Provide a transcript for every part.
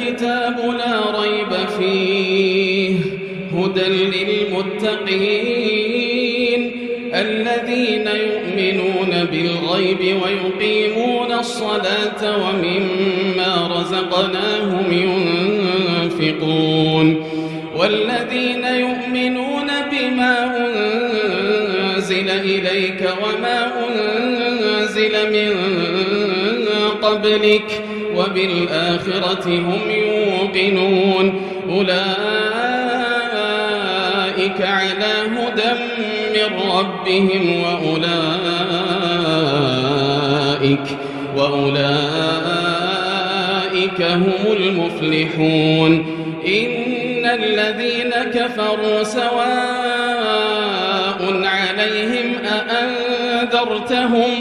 الكتاب لا ريب فيه هدى للمتقين الذين يؤمنون بالغيب ويقيمون الصلاة ومما رزقناهم ينفقون والذين يؤمنون بما أنزل إليك وما أنزل من قبلك وبالآخرة هم يوقنون أولئك على هدى من ربهم وأولئك هم المفلحون إن الذين كفروا سواء عليهم أأنذرتهم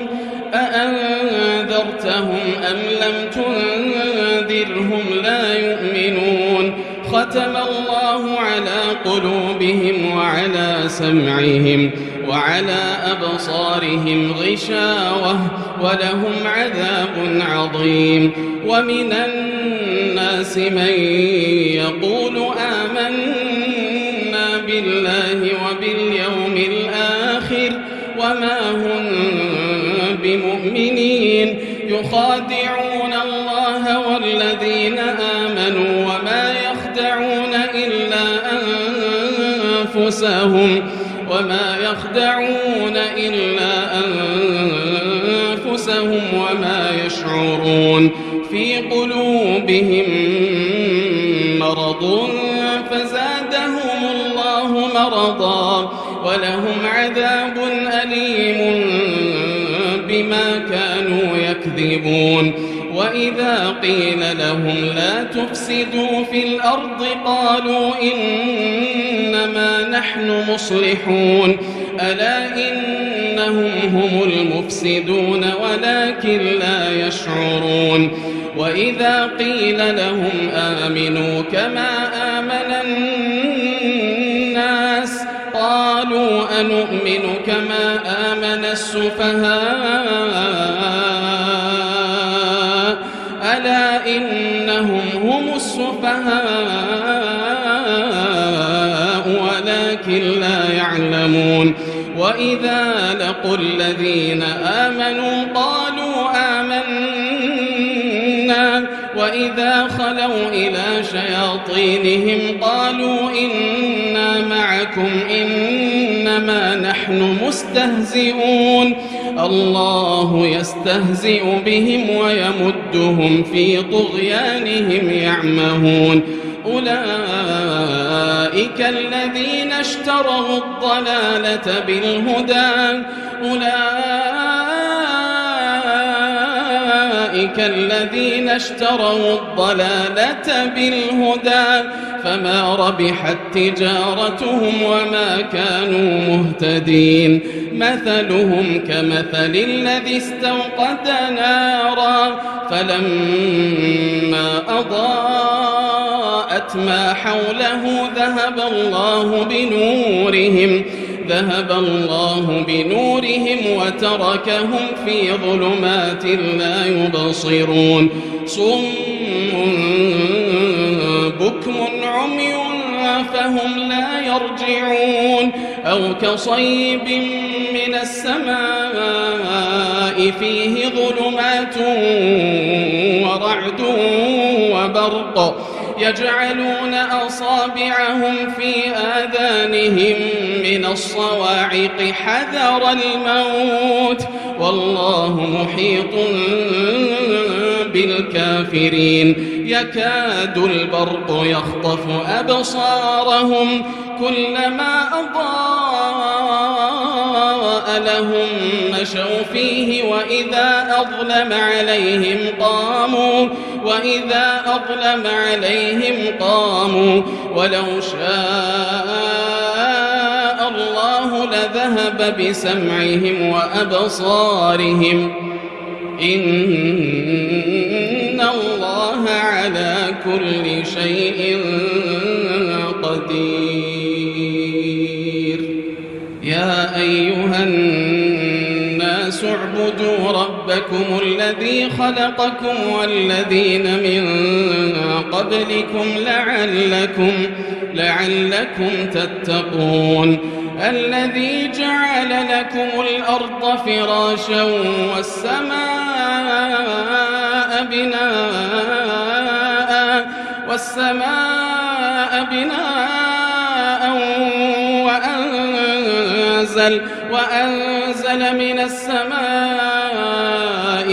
أم لم تنذرهم لا يؤمنون ختم الله على قلوبهم وعلى سمعهم وعلى أبصارهم غشاوة ولهم عذاب عظيم ومن الناس من يقول آمنا بالله وباليوم الآخر وما هم بمؤمنين يخادعون الله والذين آمنوا وما يخدعون إلا أنفسهم وما يشعرون في قلوبهم مرض فزادهم الله مرضا ولهم عذاب أليم بما كانوا يكذبون وإذا قيل لهم لا تفسدوا في الأرض قالوا إنما نحن مصلحون ألا إنهم هم المفسدون ولكن لا يشعرون وإذا قيل لهم آمنوا كما آمن الناس قالوا أنؤمن كما آمن السفهاء ألا إنهم هم السفهاء ولكن لا يعلمون وإذا لقوا الذين آمنوا قالوا آمنا وإذا خلوا إلى شياطينهم قالوا إنا معكم إنما نحن مستهزئون الله يستهزئ بهم ويمدهم في طغيانهم يعمهون أولئك الذين اشتروا الضلالة بالهدى فما ربحت تجارتهم وما كانوا مهتدين مثلهم كمثل الذي استوقد نارا فلما أضاءت ما حوله ذهب الله بنورهم وتركهم في ظلمات لا يبصرون صم بكم عمي فهم لا يرجعون أو كصيب من السماء فيه ظلمات ورعد وبرق يجعلون أصابعهم في آذانهم من الصواعق حذر الموت والله محيط بالكافرين يكاد البرق يخطف أبصارهم كلما أضاء لهم مشوا فيه وإذا أظلم عليهم قاموا ولو شاء الله لذهب بسمعهم وأبصارهم إن الله على كل شيء قدير يا أيها الناس اعبدوا ربكم ربكم الذي خلقكم والذين من قبلكم لعلكم تتقون الذي جعل لكم الأرض فراشا والسماء بناء وأنزل من السماء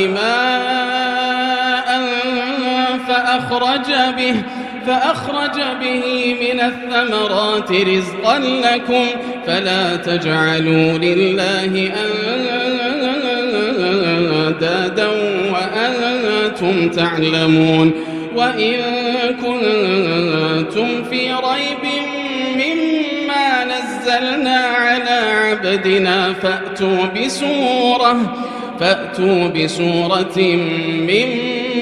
ماء فأخرج به من الثمرات رزقا لكم فلا تجعلوا لله أندادا وأنتم تعلمون وإن كنتم في ريب مما نزلنا على عبدنا فأتوا بسورة من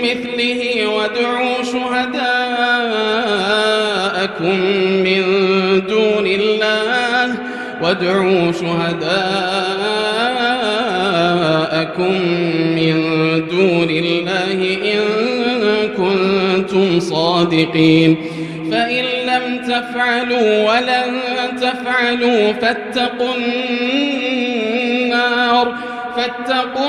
مثله وادعوا شهداءكم من دون الله إن كنتم صادقين فإن لم تفعلوا ولن تفعلوا فاتقوا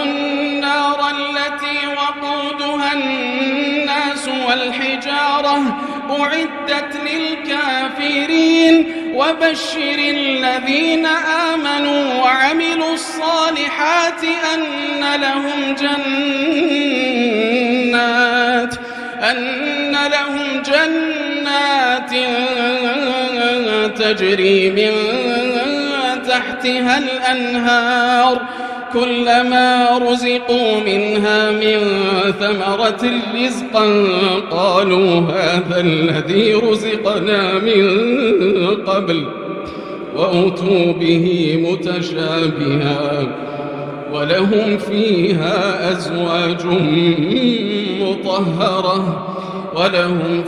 النار التي وقودها الناس والحجارة أعدت للكافرين وبشر الذين آمنوا وعملوا الصالحات أن لهم جنات تجري من تحتها الأنهار كلما رزقوا منها من ثمرة رزقا قالوا هذا الذي رزقنا من قبل وأتوا به متشابها ولهم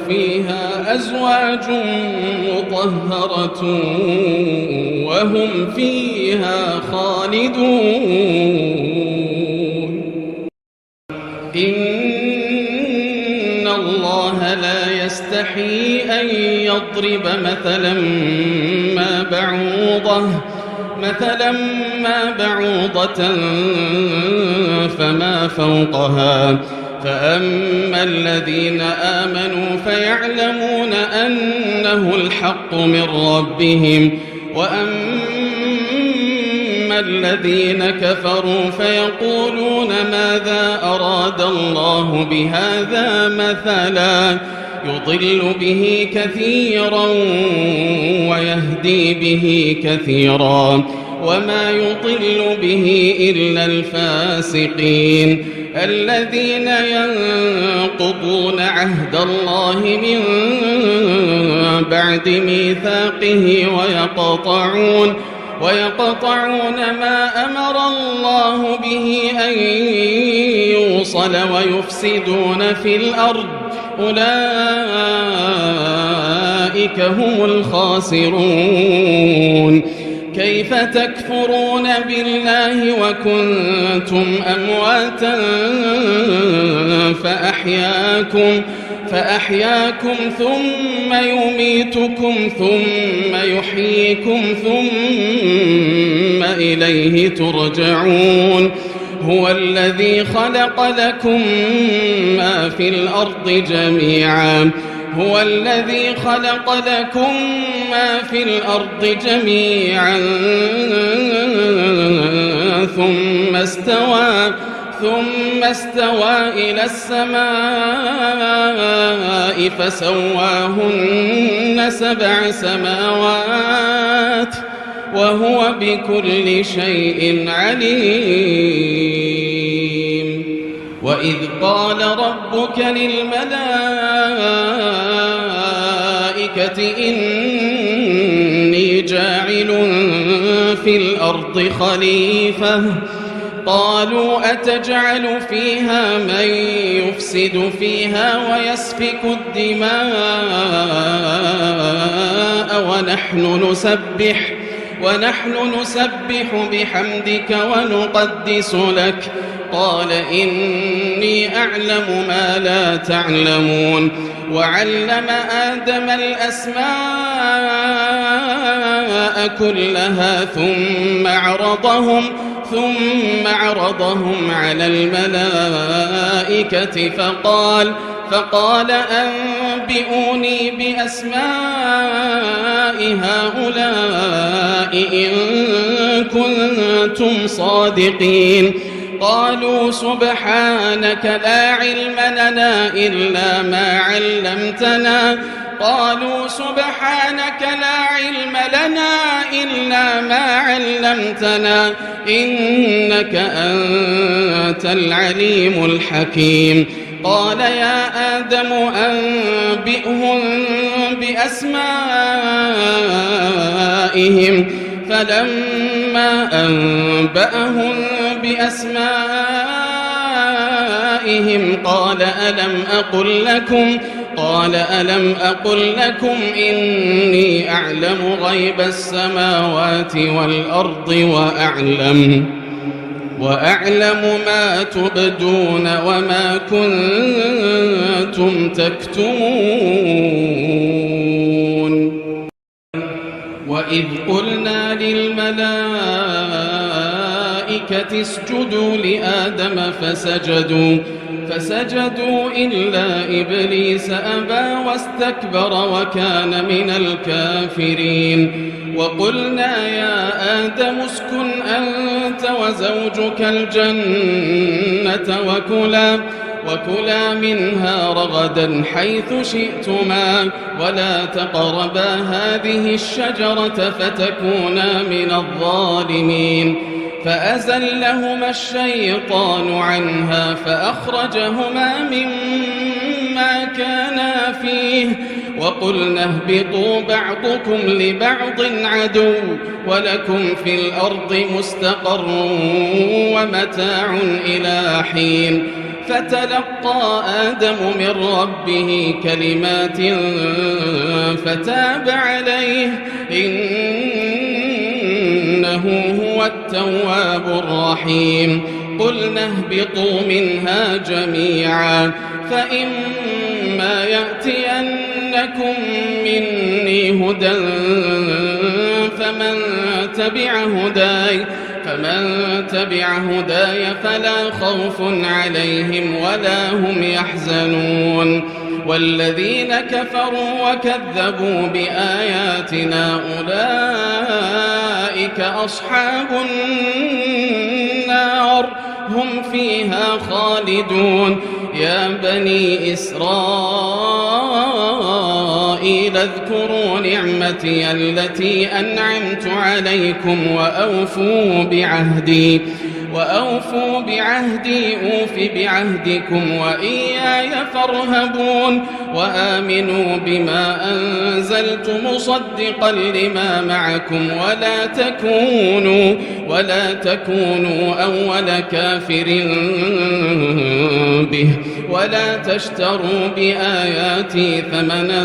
فيها أزواج مطهرة وهم فيها خالدون إن الله لا يستحيي أن يضرب مثلا ما بعوضة فما فوقها فأما الذين آمنوا فيعلمون أنه الحق من ربهم وأما الذين كفروا فيقولون ماذا أراد الله بهذا مثلا يضل به كثيرا ويهدي به كثيرا وما يضل به إلا الفاسقين الذين ينقضون عهد الله من بعد ميثاقه ويقطعون ما أمر الله به أن يوصل ويفسدون في الأرض أولئك هم الخاسرون كيف تكفرون بالله وكنتم أمواتا فأحياكم ثم يميتكم ثم يحييكم ثم إليه ترجعون هو الذي خلق لكم ما في الأرض جميعا ثم استوى إلى السماء فسواهن 7 سماوات وهو بكل شيء عليم وإذ قال ربك للملائكة إني جاعل في الأرض خليفة قالوا أتجعل فيها من يفسد فيها ويسفك الدماء ونحن نسبح بحمدك ونقدس لك. قال إني أعلم ما لا تعلمون. وعلم آدم الأسماء كلها ثم عرضهم على الملائكة فقال أنبئوني بأسماء هؤلاء إن كنتم صادقين. قالوا سبحانك لا علم لنا إلا ما علمتنا إنك أنت العليم الحكيم. قال يا آدم أنبئهم بأسمائهم. فلما أنبأهم بأسمائهم قال ألم أقل لكم إني أعلم غيب السماوات والأرض وأعلم ما تبدون وما كنتم تكتمون. وإذ قلنا للملائكة اسجدوا لآدم فسجدوا إلا إبليس أبى واستكبر وكان من الكافرين. وقلنا يا آدم اسكن أنت وزوجك الجنة وكلا منها رغدا حيث شئتما ولا تقربا هذه الشجرة فتكونا من الظالمين. فأزلهما الشيطان عنها فأخرجهما مما كانا فيه وقلنا اهبطوا بعضكم لبعض عدو ولكم في الأرض مستقر ومتاع إلى حين. فتلقى آدم من ربه كلمات فتاب عليه إنه هو التواب الرحيم. قلنا اهبطوا منها جميعا فإما يأتينكم مني هدى فمن تبع هداي فلا خوف عليهم ولا هم يحزنون. والذين كفروا وكذبوا بآياتنا أولئك أصحاب النار هم فيها خالدون. يا بني إسرائيل اذكروا نعمتي التي أنعمت عليكم وأوفوا بعهدي أوف بعهدكم وإياي فارهبون. وآمنوا بما أنزلت مصدقا لما معكم ولا تكونوا أول كافر به ولا تشتروا بآياتي ثمنا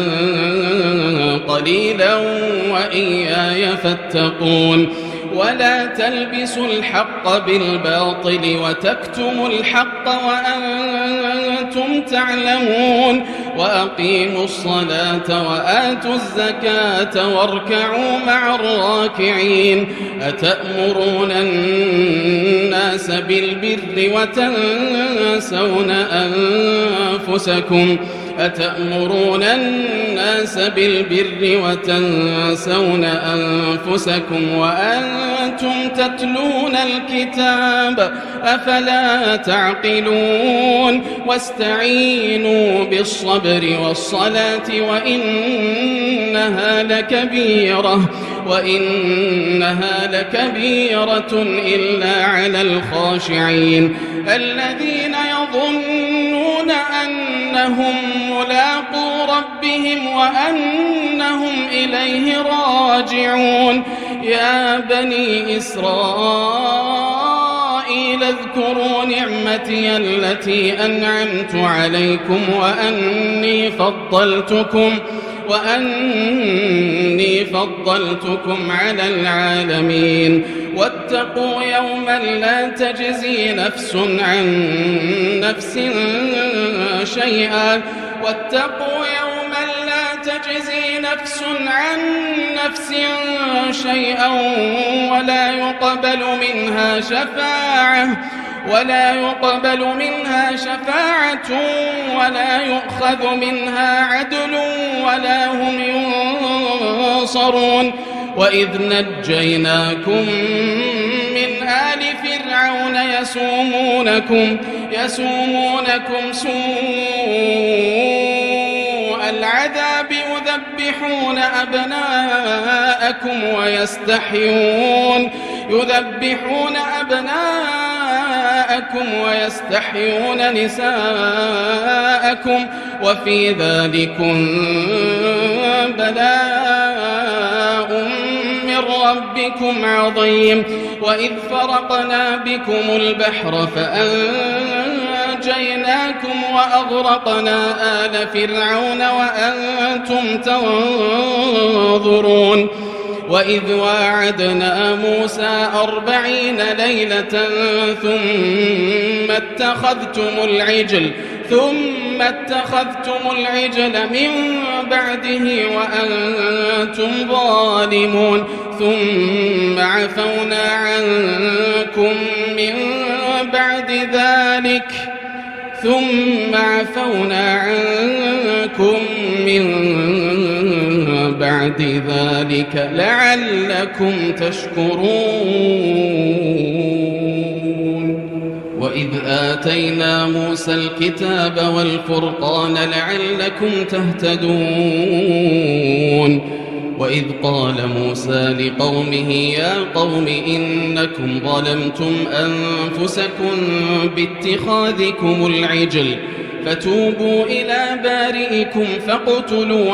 قليلا وإياي فاتقون. ولا تلبسوا الحق بالباطل وتكتموا الحق وأنتم تعلمون. وأقيموا الصلاة وآتوا الزكاة واركعوا مع الراكعين. أتأمرون الناس بالبر وتنسون أنفسكم وأنتم تتلون الكتاب أفلا تعقلون. واستعينوا بالصبر والصلاة وإنها لكبيرة إلا على الخاشعين الذين يظنون أنهم ملاقو ربهم وأنهم إليه راجعون. يا بني إسرائيل اذكروا نعمتي التي أنعمت عليكم وأني فضلتكم على العالمين واتقوا يوما لا تجزي نفس عن نفس شيئا تجزي نفس عن نفس شيئا ولا يقبل منها شفاعة ولا يؤخذ منها عدل ولا هم ينصرون وإذ نجيناكم من آل فرعون يسومونكم سوء العذاب يذبحون أبناءكم ويستحيون نساءكم وفي ذلكم بلاء من ربكم عظيم وإذ فرقنا بكم البحر فأنجيناكم وأغرقنا آل فرعون وأنتم تنظرون وإذ واعدنا موسى 40 ليلة ثم اتخذتم العجل من بعده وأنتم ظالمون ثم عفونا عنكم من بعد ذلك لعلكم تشكرون وإذ آتينا موسى الكتاب والفرقان لعلكم تهتدون وإذ قال موسى لقومه يا قوم إنكم ظلمتم أنفسكم باتخاذكم العجل فتوبوا إلى بارئكم فاقتلوا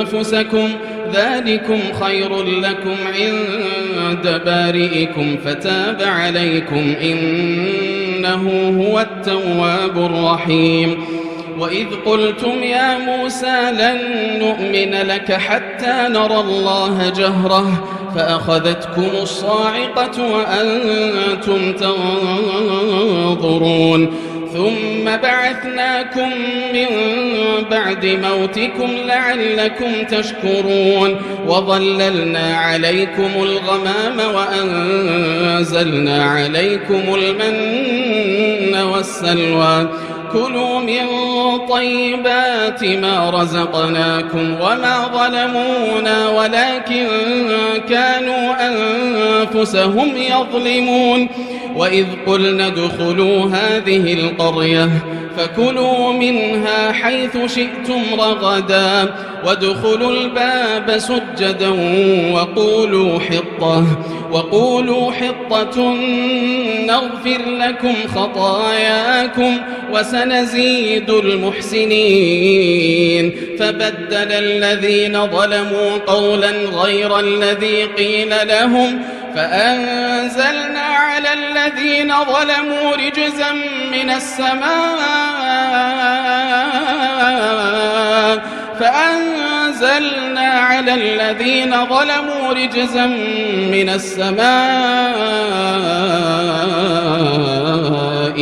أنفسكم ذلكم خير لكم عند بارئكم فتاب عليكم إنه هو التواب الرحيم وإذ قلتم يا موسى لن نؤمن لك حتى نرى الله جهرة فأخذتكم الصاعقة وأنتم تنظرون ثم بعثناكم من بعد موتكم لعلكم تشكرون وظللنا عليكم الغمام وأنزلنا عليكم المن والسلوى كلوا من طيبات ما رزقناكم وما ظلمونا ولكن كانوا أنفسهم يظلمون وإذ قلنا ادخلوا هذه القرية فكلوا منها حيث شئتم رغدا وادخلوا الباب سجدا وقولوا حطة نغفر لكم خطاياكم وسنزيد المحسنين فبدل الذين ظلموا قولا غير الذي قيل لهم فأنزلنا على الذين ظلموا رجزا من السماء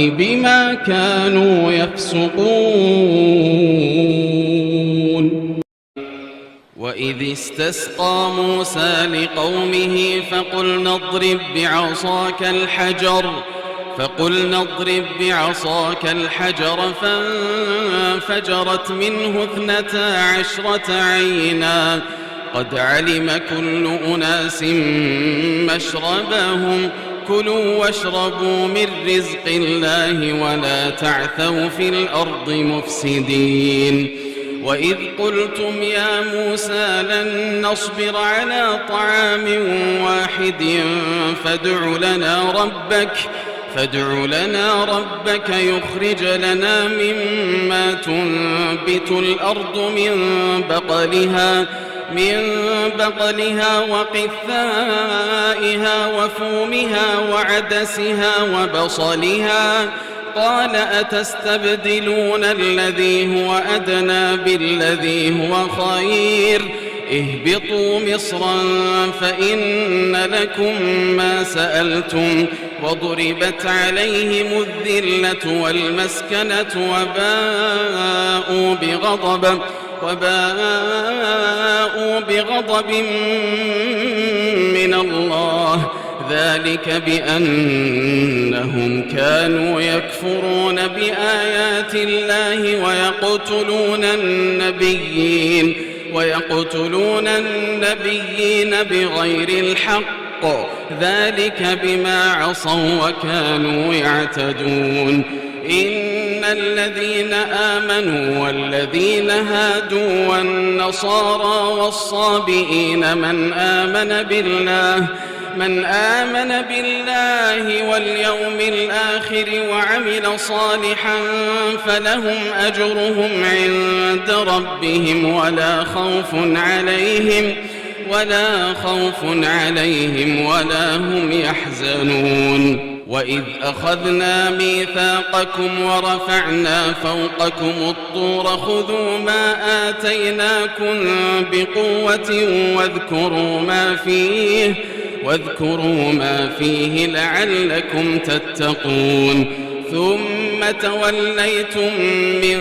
بما كانوا يفسقون وإذ استسقى موسى لقومه فقلنا اضرب بعصاك الحجر فانفجرت منه 12 عينا قد علم كل أناس مشربهم كلوا واشربوا من رزق الله ولا تعثوا في الأرض مفسدين وإذ قلتم يا موسى لن نصبر على طعام واحد فادع لنا ربك يخرج لنا مما تنبت الأرض من بقلها وقثائها وفومها وعدسها وبصلها قال أتستبدلون الذي هو أدنى بالذي هو خير اهبطوا مصرا فإن لكم ما سألتم وضربت عليهم الذلة والمسكنة وباءوا بغضب من الله ذلك بأنهم كانوا يكفرون بآيات الله ويقتلون النبيين بغير الحق ذلك بما عصوا وكانوا يعتدون إن الذين آمنوا والذين هادوا والنصارى والصابئين من آمن بالله واليوم الآخر وعمل صالحا فلهم أجرهم عند ربهم ولا خوف عليهم ولا هم يحزنون وإذ أخذنا ميثاقكم ورفعنا فوقكم الطور خذوا ما آتيناكم بقوة واذكروا ما فيه لعلكم تتقون ثم توليتم من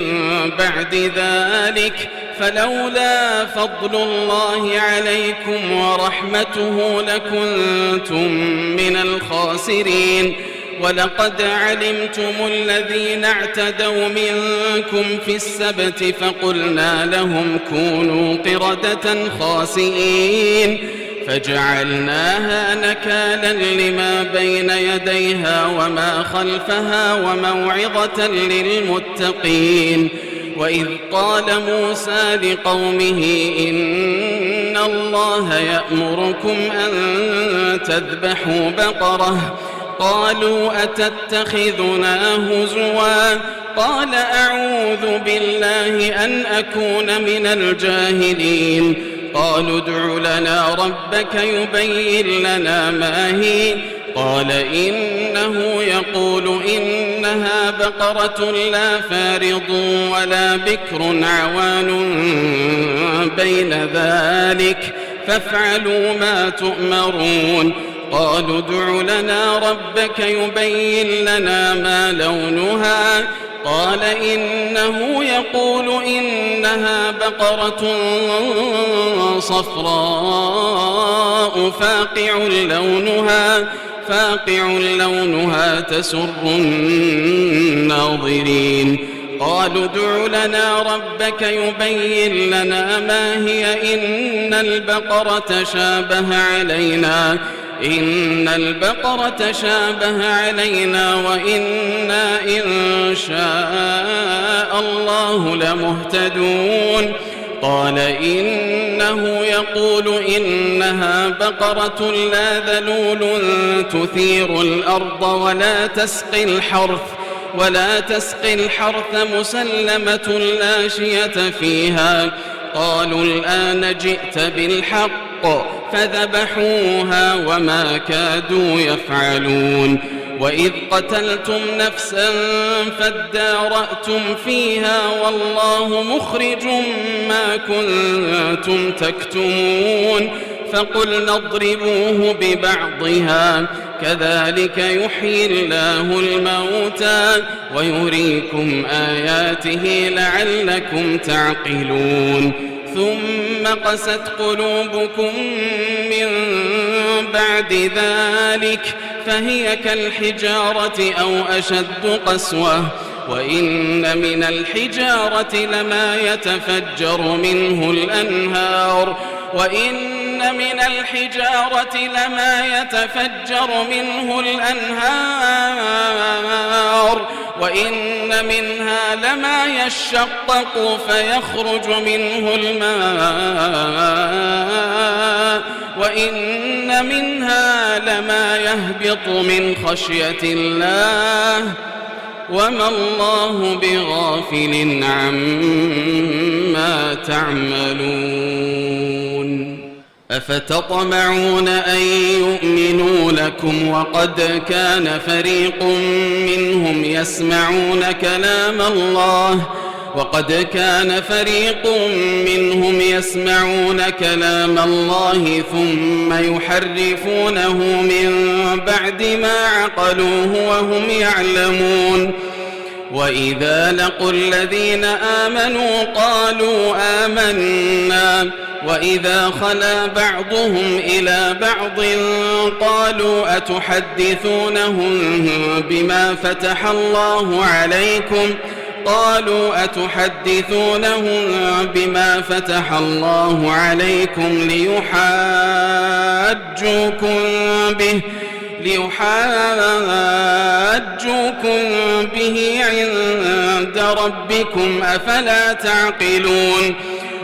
بعد ذلك فلولا فضل الله عليكم ورحمته لكنتم من الخاسرين ولقد علمتم الذين اعتدوا منكم في السبت فقلنا لهم كونوا قردة خاسئين فجعلناها نكالا لما بين يديها وما خلفها وموعظة للمتقين وإذ قال موسى لقومه إن الله يأمركم أن تذبحوا بقرة قالوا أتتخذنا هزوا قال أعوذ بالله أن أكون من الجاهلين قالوا ادع لنا ربك يبين لنا ما هي قال إنه يقول إنها بقرة لا فارض ولا بكر عوان بين ذلك فافعلوا ما تؤمرون قالوا ادع لنا ربك يبين لنا ما لونها قال إنه يقول إنها بقرة صفراء فاقع لونها تسر الناظرين قالوا ادع لنا ربك يبين لنا ما هي إن البقرة شابه علينا وإنا إن شاء الله لمهتدون قال إنه يقول إنها بقرة لا ذلول تثير الأرض ولا تسقي الحرث مسلمة لا شية فيها قالوا الآن جئت بالحق فذبحوها وما كادوا يفعلون وإذ قتلتم نفسا فادارأتم فيها والله مخرج ما كنتم تكتمون فقلنا اضربوه ببعضها كذلك يحيي الله الموتى ويريكم آياته لعلكم تعقلون ثم قست قلوبكم من بعد ذلك فهي كالحجارة أو أشد قسوة وإن من الحجارة لما يتفجر منه الأنهار وإن منها لما يشقق فيخرج منه الماء وإن منها لما يهبط من خشية الله وما الله بغافل عما تعملون أفتطمعون أن يؤمنوا لكم وقد كان فريق منهم يسمعون كلام الله ثم يحرفونه من بعد ما عقلوه وهم يعلمون. وإذا لقوا الذين آمنوا قالوا آمنا وإذا خلا بعضهم إلى بعض قالوا أتحدثونهم بما فتح الله عليكم ليحاجوكم به عند ربكم أفلا تعقلون.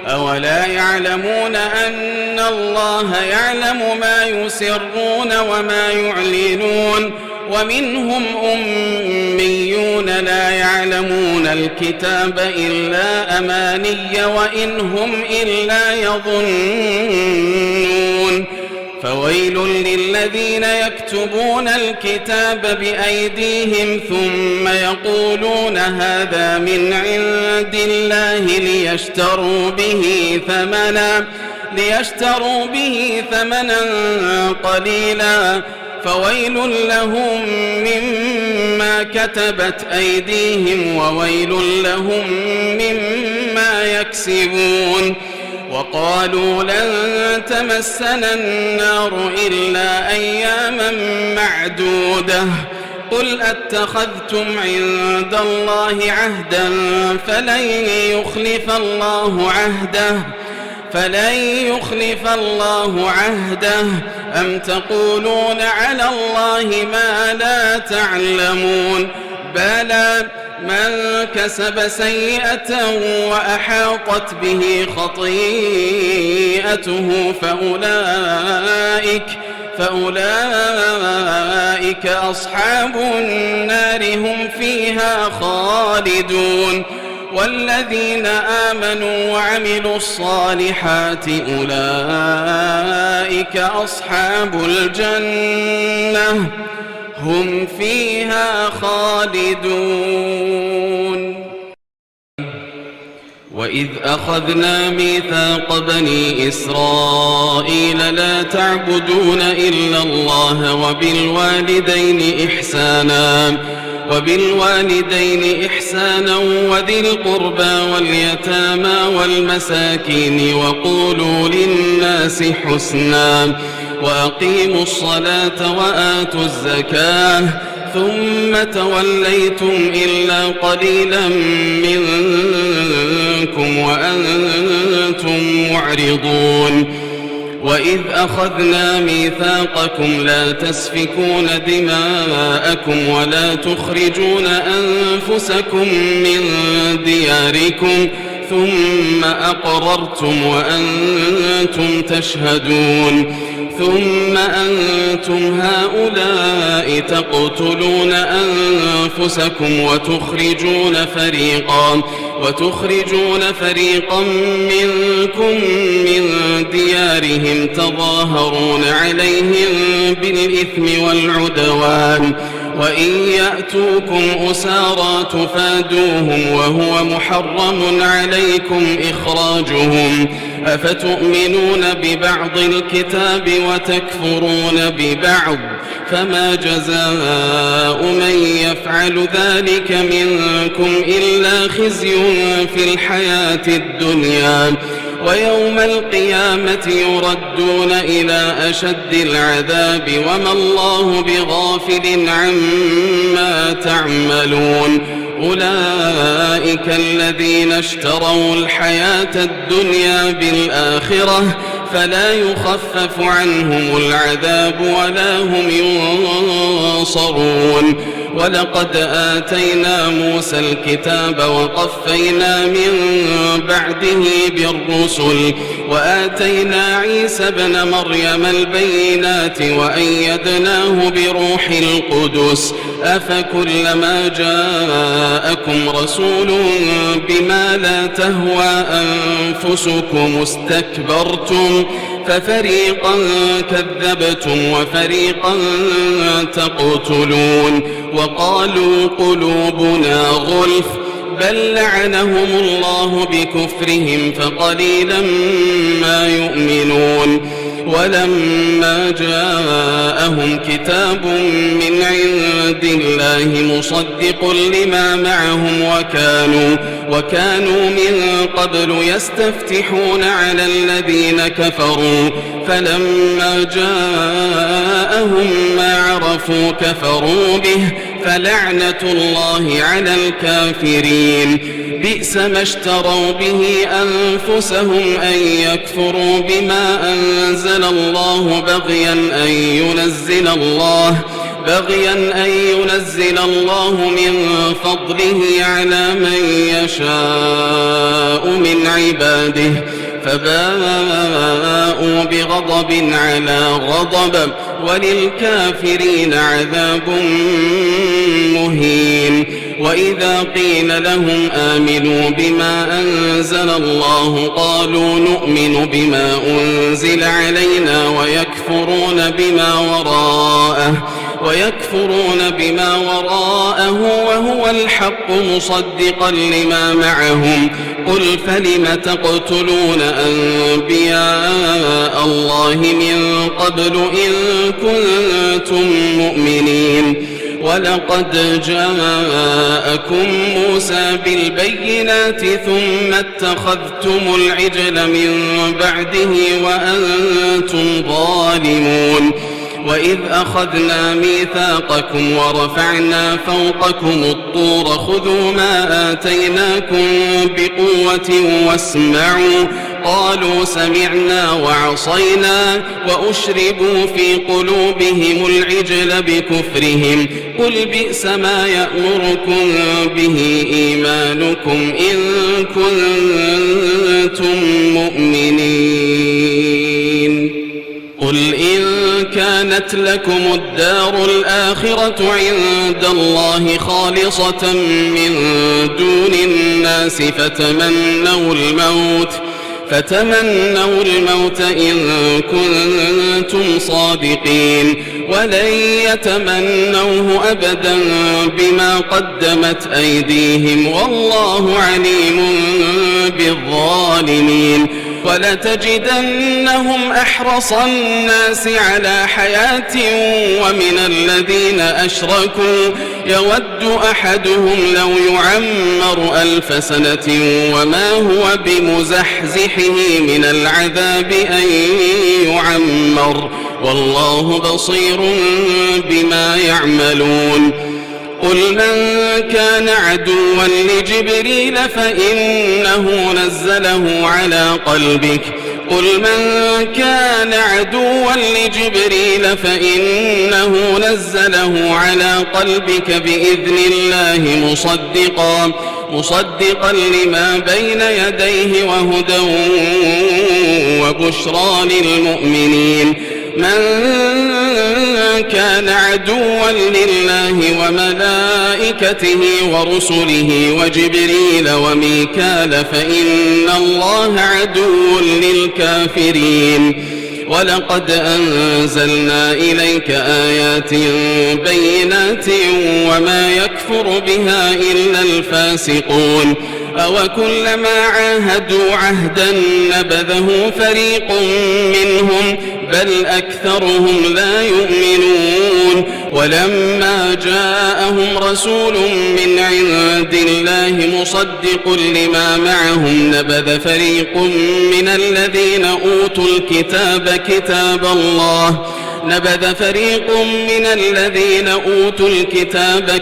أولا يعلمون أن الله يعلم ما يسرون وما يعلنون. ومنهم أميون لا يعلمون الكتاب إلا أماني وإن هم إلا يظنون. فويل للذين يكتبون الكتاب بأيديهم ثم يقولون هذا من عند الله ليشتروا به ثمنا قليلا فويل لهم مما كتبت أيديهم وويل لهم مما يكسبون. وقالوا لن تمسنا النار إلا أياما معدودة قل أتخذتم عند الله عهدا فلن يخلف الله عهده أم تقولون على الله ما لا تعلمون. بلى من كسب سيئة وأحاطت به خطيئته فأولئك أصحاب النار هم فيها خالدون. والذين آمنوا وعملوا الصالحات أولئك أصحاب الجنة هم فيها خالدون. وإذ أخذنا ميثاق بني إسرائيل لا تعبدون إلا الله وبالوالدين إحسانا وذي القربى واليتامى والمساكين وقولوا للناس حسنا وأقيموا الصلاة وآتوا الزكاة ثم توليتم إلا قليلا منكم وأنتم معرضون. وإذ أخذنا ميثاقكم لا تسفكون دماءكم ولا تخرجون أنفسكم من دياركم ثم أقررتم وأنتم تشهدون. ثم أنتم هؤلاء تقتلون أنفسكم وتخرجون فريقا منكم من ديارهم تظاهرون عليهم بالإثم والعدوان وإن يأتوكم أسارى تفادوهم وهو محرم عليكم إخراجهم أفتؤمنون ببعض الكتاب وتكفرون ببعض فما جزاء من يفعل ذلك منكم إلا خزي في الحياة الدنيا ويوم القيامة يردون إلى أشد العذاب وما الله بغافل عما تعملون. أولئك الذين اشتروا الحياة الدنيا بالآخرة فلا يخفف عنهم العذاب ولا هم ينصرون. ولقد آتينا موسى الكتاب وقفينا من بعده بالرسل وآتينا عيسى ابن مريم البينات وأيدناه بروح القدس أفكلما جاءكم رسول بما لا تهوى أنفسكم استكبرتم ففريقا كذبتم وفريقا تقتلون وقالوا قلوبنا غلف بل لعنهم الله بكفرهم فقليلا ما يؤمنون ولما جاءهم كتاب من عند الله مصدق لما معهم وكانوا من قبل يستفتحون على الذين كفروا فلما جاءهم ما عرفوا كفروا به فلعنة الله على الكافرين بئس ما اشتروا به أنفسهم أن يكفروا بما أنزل الله بغيا أن ينزل الله من فضله على من يشاء من عباده فباءوا بغضب على غضب وللكافرين عذاب مهين وإذا قيل لهم آمنوا بما أنزل الله قالوا نؤمن بما أنزل علينا ويكفرون بما وراءه وهو الحق مصدقا لما معهم قل فلم تقتلون أنبياء الله من قبل إن كنتم مؤمنين ولقد جاءكم موسى بالبينات ثم اتخذتم العجل من بعده وأنتم ظالمون وإذ أخذنا ميثاقكم ورفعنا فوقكم الطور خذوا ما آتيناكم بقوة واسمعوا قالوا سمعنا وعصينا وأشربوا في قلوبهم العجل بكفرهم قل بئس ما يأمركم به إيمانكم إن كنتم مؤمنين قل إن كانت لكم الدار الآخرة عند الله خالصة من دون الناس فتمنوا الموت إن كنتم صادقين ولن يتمنوه أبدا بما قدمت أيديهم والله عليم بالظالمين ولتجدنهم أحرص الناس على حياة ومن الذين أشركوا يود أحدهم لو يعمر 1000 سنة وما هو بمزحزحه من العذاب أن يعمر والله بصير بما يعملون قل من كان عدوا لجبريل فإنه نزله على قلبك بإذن الله مصدقا لما بين يديه وهدى وبشرى للمؤمنين من كان عدوا لله وملائكته ورسله وجبريل وميكال فإن الله عدو للكافرين ولقد أنزلنا إليك آيات بينات وما يكفر بها إلا الفاسقون أوكلما عاهدوا عهدا نبذه فريق منهم بل أكثرهم لا يؤمنون ولما جاءهم رسول من عند الله مصدق لما معهم نبذ فريق من الذين أوتوا الكتاب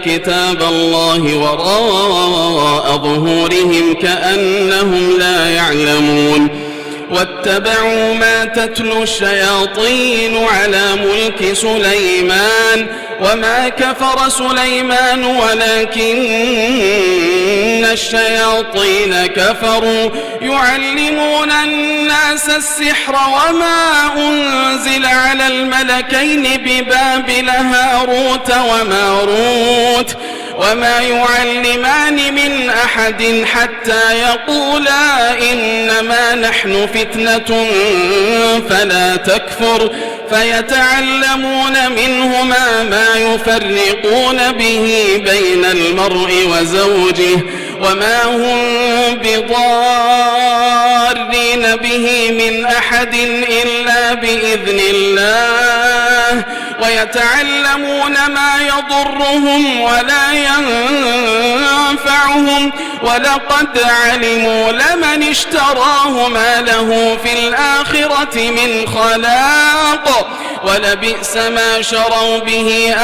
كتاب الله وراء ظهورهم كأنهم لا يعلمون واتبعوا ما تتلو الشياطين على ملك سليمان وما كفر سليمان ولكن الشياطين كفروا يعلمون الناس السحر وما أنزل على الملكين ببابل هاروت وماروت وما يعلمان من أحد حتى يقولا إنما نحن فتنة فلا تكفر فيتعلمون منهما ما يفرقون به بين المرء وزوجه وما هم بضارين به من أحد إلا بإذن الله ويتعلمون ما يضرهم ولا ينفعهم ولقد علموا لمن اشتراه ما له في الآخرة من خلاق ولبئس ما شروا به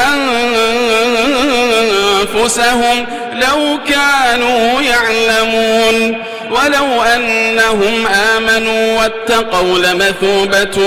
أنفسهم لو كانوا يعلمون ولو أنهم آمنوا واتقوا لمثوبة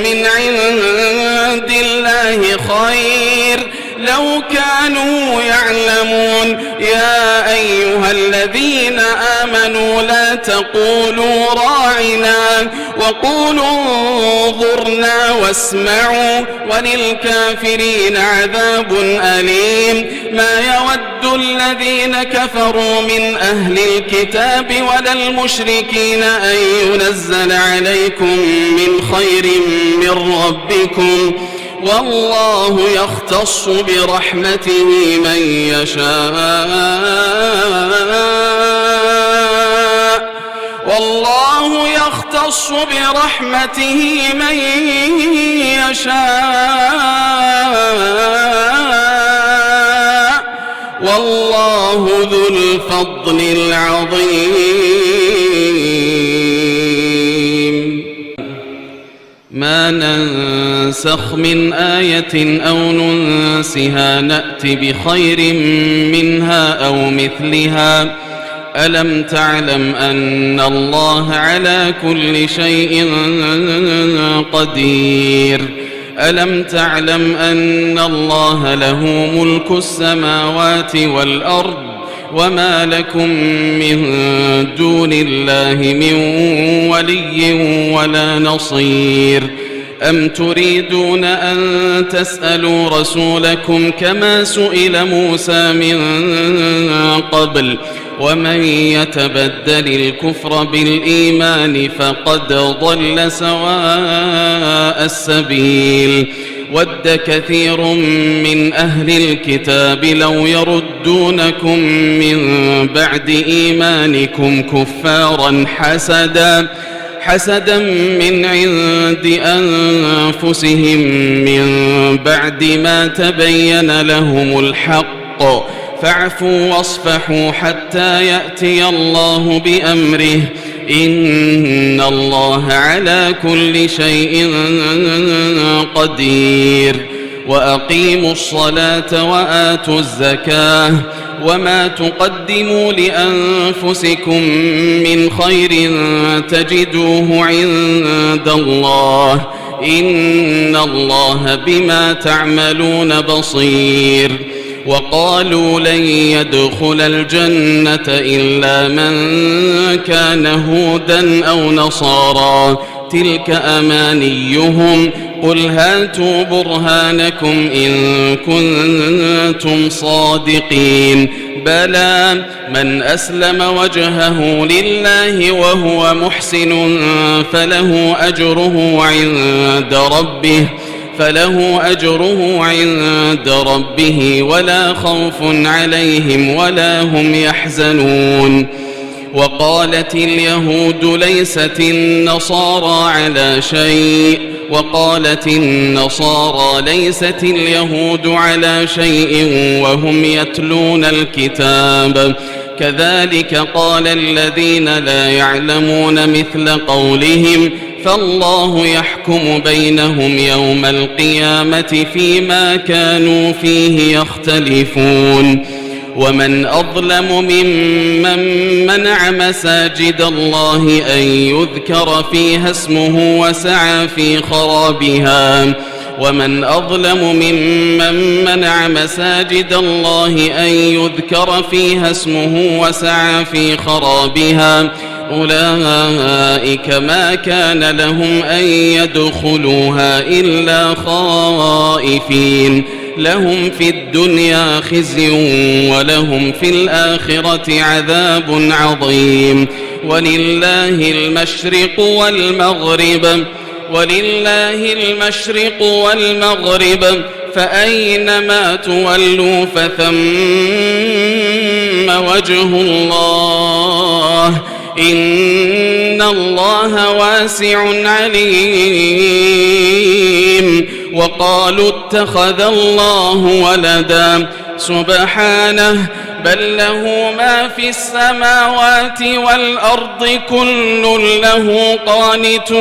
من عند الله خير لو كانوا يعلمون يا أيها الذين آمنوا لا تقولوا راعنا وقولوا انظرنا واسمعوا وللكافرين عذاب أليم ما يود الذين كفروا من أهل الكتاب ولا المشركين أن ينزل عليكم من خير من ربكم والله يختص برحمته من يشاء والله يختص برحمته من يشاء والله ذو الفضل العظيم ما ننسخ من آية أو ننسها نأت بخير منها أو مثلها ألم تعلم أن الله على كل شيء قدير ألم تعلم أن الله له ملك السماوات والأرض وما لكم من دون الله من ولي ولا نصير أم تريدون أن تسألوا رسولكم كما سئل موسى من قبل ومن يتبدل الكفر بالإيمان فقد ضل سواء السبيل ود كثير من أهل الكتاب لو يردونكم من بعد إيمانكم كفارا حسدا من عند أنفسهم من بعد ما تبين لهم الحق فاعفوا واصفحوا حتى يأتي الله بأمره إن الله على كل شيء قدير وأقيموا الصلاة وآتوا الزكاة وما تقدموا لأنفسكم من خير تجدوه عند الله إن الله بما تعملون بصير وقالوا لن يدخل الجنة إلا من كان هودا أو نصارى تلك أمانيهم قل هاتوا برهانكم إن كنتم صادقين بلى من أسلم وجهه لله وهو محسن فله أجره عند ربه ولا خوف عليهم ولا هم يحزنون وقالت اليهود ليست النصارى على شيء وقالت النصارى ليست اليهود على شيء وهم يتلون الكتاب كذلك قال الذين لا يعلمون مثل قولهم فالله يحكم بينهم يوم القيامة فيما كانوا فيه يختلفون ومن أظلم ممن منع مساجد الله أن يذكر فيها اسمه وسعى في خرابها ومن أظلم ممن منع مساجد الله أن يذكر فيها اسمه وسعى في خرابها أولئك ما كان لهم أن يدخلوها إلا خائفين لهم في الدنيا خزي ولهم في الآخرة عذاب عظيم. ولله المشرق والمغرب فأينما تولوا فثم وجه الله إن الله واسع عليم. وقالوا اتخذ الله ولدا سبحانه بل له ما في السماوات والأرض كل له قانتون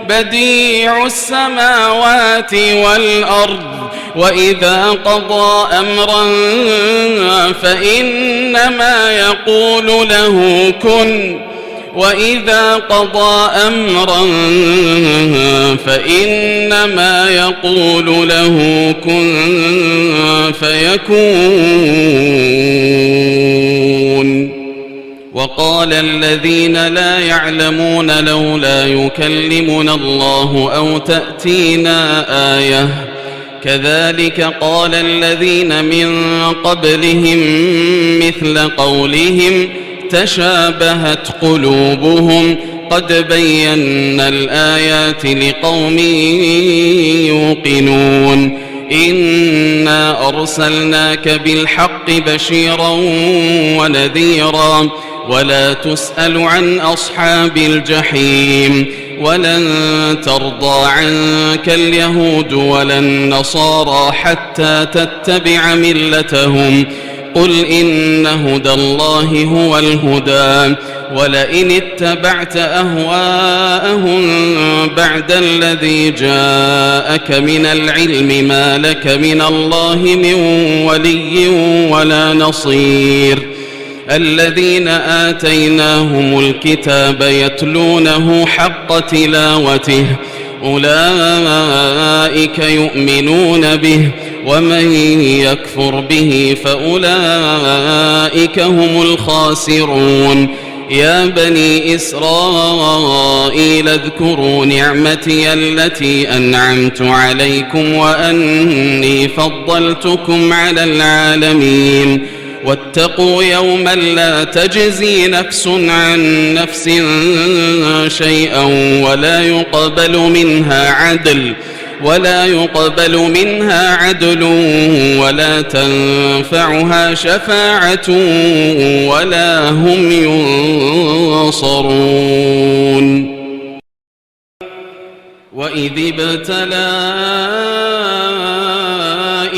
بديع السماوات والأرض وإذا قضى أمرا فإنما يقول له كن فيكون. وقال الذين لا يعلمون لولا يكلمنا الله أو تأتينا آية كذلك قال الذين من قبلهم مثل قولهم تشابهت قلوبهم قد بينا الآيات لقوم يوقنون. إنا أرسلناك بالحق بشيرا ونذيرا ولا تسأل عن أصحاب الجحيم. ولن ترضى عنك اليهود ولا النصارى حتى تتبع ملتهم قل إن هدى الله هو الهدى ولئن اتبعت أهواءهم بعد الذي جاءك من العلم ما لك من الله من ولي ولا نصير. الذين آتيناهم الكتاب يتلونه حق تلاوته أولئك يؤمنون به ومن يكفر به فأولئك هم الخاسرون. يا بني إسرائيل اذكروا نعمتي التي أنعمت عليكم وأني فضلتكم على العالمين. واتقوا يوما لا تجزي نفس عن نفس شيئا ولا يقبل منها عدل ولا تنفعها شفاعة ولا هم ينصرون. وإذ ابتلى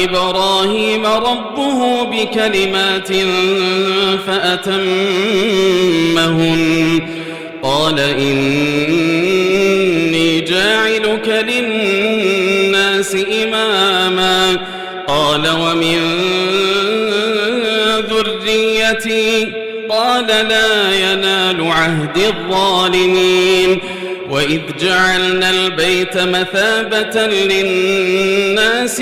إبراهيم ربه بكلمات فأتمهن قال إني جاعلك للناس إماما قال ومن ذريتي قال لا ينال عهد الظالمين. وإذ جعلنا البيت مثابة للناس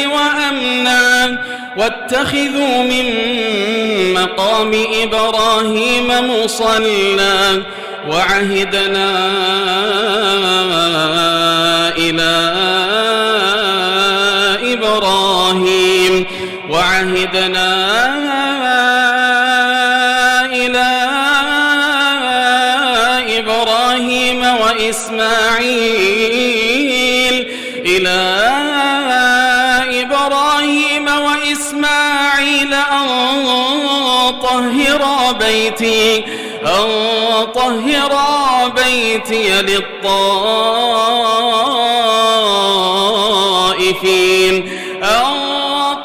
وأمنا واتخذوا من مقام إبراهيم مصلى وعهدنا إلى إبراهيم وإسماعيل أن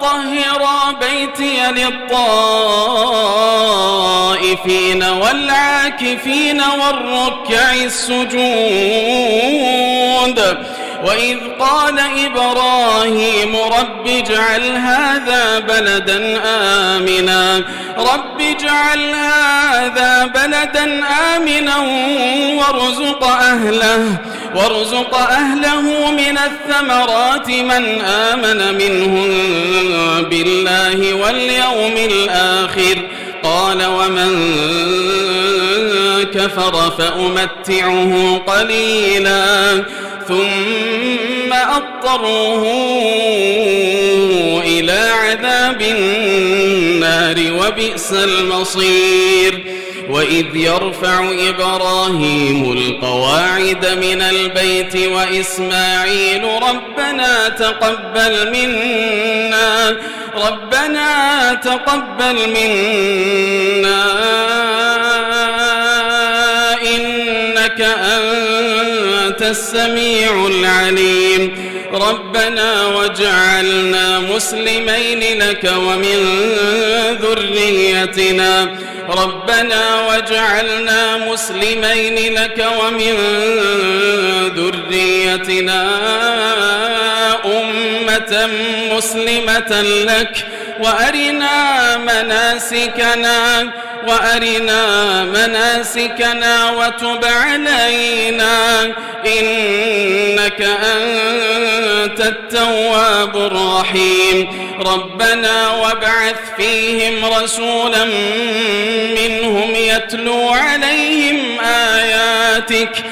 طهرا بيتي للطائفين والعاكفين والركع السجود. وإذ قال إبراهيم رب اجعل هذا بلدا آمنا وارزق أهله من الثمرات من آمن منهم بالله واليوم الآخر قال ومن كفر فأمتعه قليلا ثم أضطره إلى عذاب النار وبئس المصير وإذ يرفع إبراهيم القواعد من البيت وإسماعيل ربنا تقبل منا إنك أنت السميع العليم ربنا واجعلنا مسلمين لك ومن ذريتنا أمة مسلمة لك وأرنا مناسكنا وتب علينا إنك أنت التواب الرحيم ربنا وابعث فيهم رسولا منهم يتلو عليهم آياتك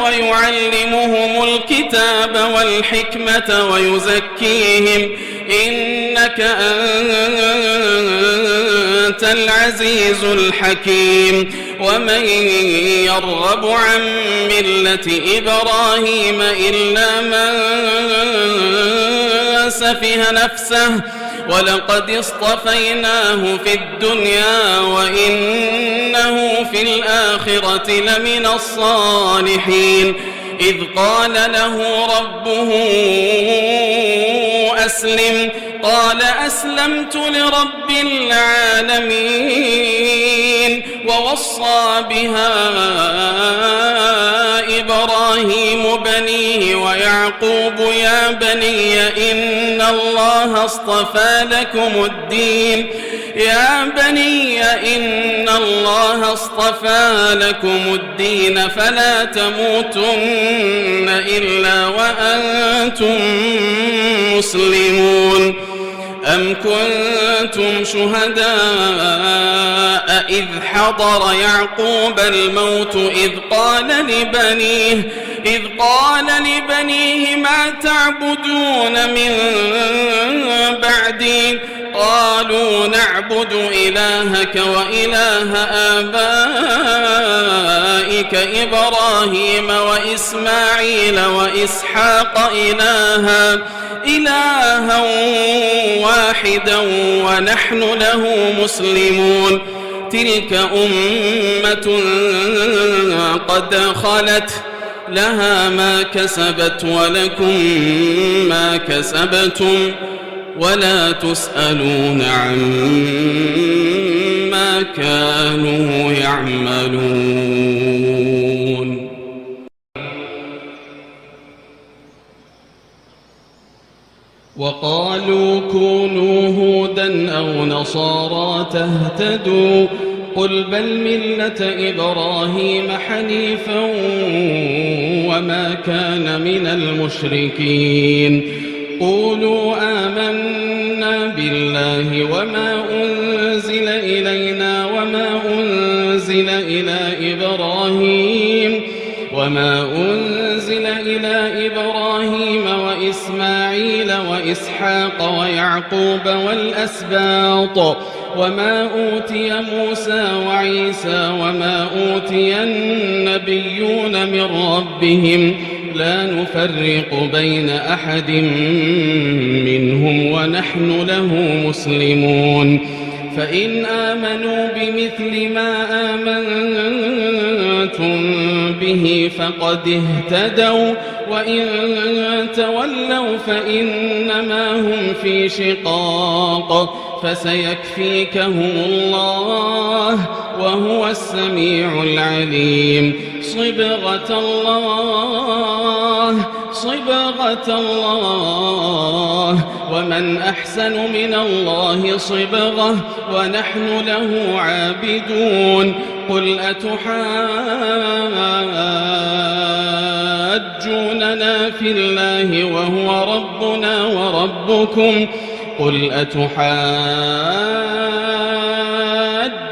ويعلمهم الكتاب والحكمة ويزكيهم إنك أنت العزيز الحكيم ومن يرغب عن ملة إبراهيم إلا من سفه نفسه ولقد اصطفيناه في الدنيا وإنه في الآخرة لمن الصالحين إذ قال له ربه أسلم قال أسلمت لرب العالمين ووصى بها إبراهيم بنيه ويعقوب يا بني إن الله اصطفى لكم الدين فلا تموتن إلا وأنتم مسلمون أم كنتم شهداء إذ حضر يعقوب الموت إذ قال لبنيه ما تعبدون من بعدي قالوا نعبد إلهك وإله آبائك إبراهيم وإسماعيل وإسحاق إلها واحدا ونحن له مسلمون تلك أمة قد خلت لها ما كسبت ولكم ما كسبتم ولا تسألون عما كانوا يعملون. وقالوا كونوا هودا أو نصارى تهتدوا قل بل ملة إبراهيم حنيفا وما كان من المشركين قولوا آمنا بالله وما أنزل إلينا وما أنزل إلى إبراهيم وإسماعيل وإسحاق ويعقوب والأسباط وما أوتي موسى وعيسى وما أوتي النبيون من ربهم لا نفرق بين أحد منهم ونحن له مسلمون فإن آمنوا بمثل ما آمنتم به فقد اهتدوا وإن تولوا فإنما هم في شقاق فسيكفيكهم الله وهو السميع العليم صبغة الله ومن أحسن من الله صبغة ونحن له عابدون قل أتحاجوننا في الله وهو ربنا وربكم قل أتحاجوننا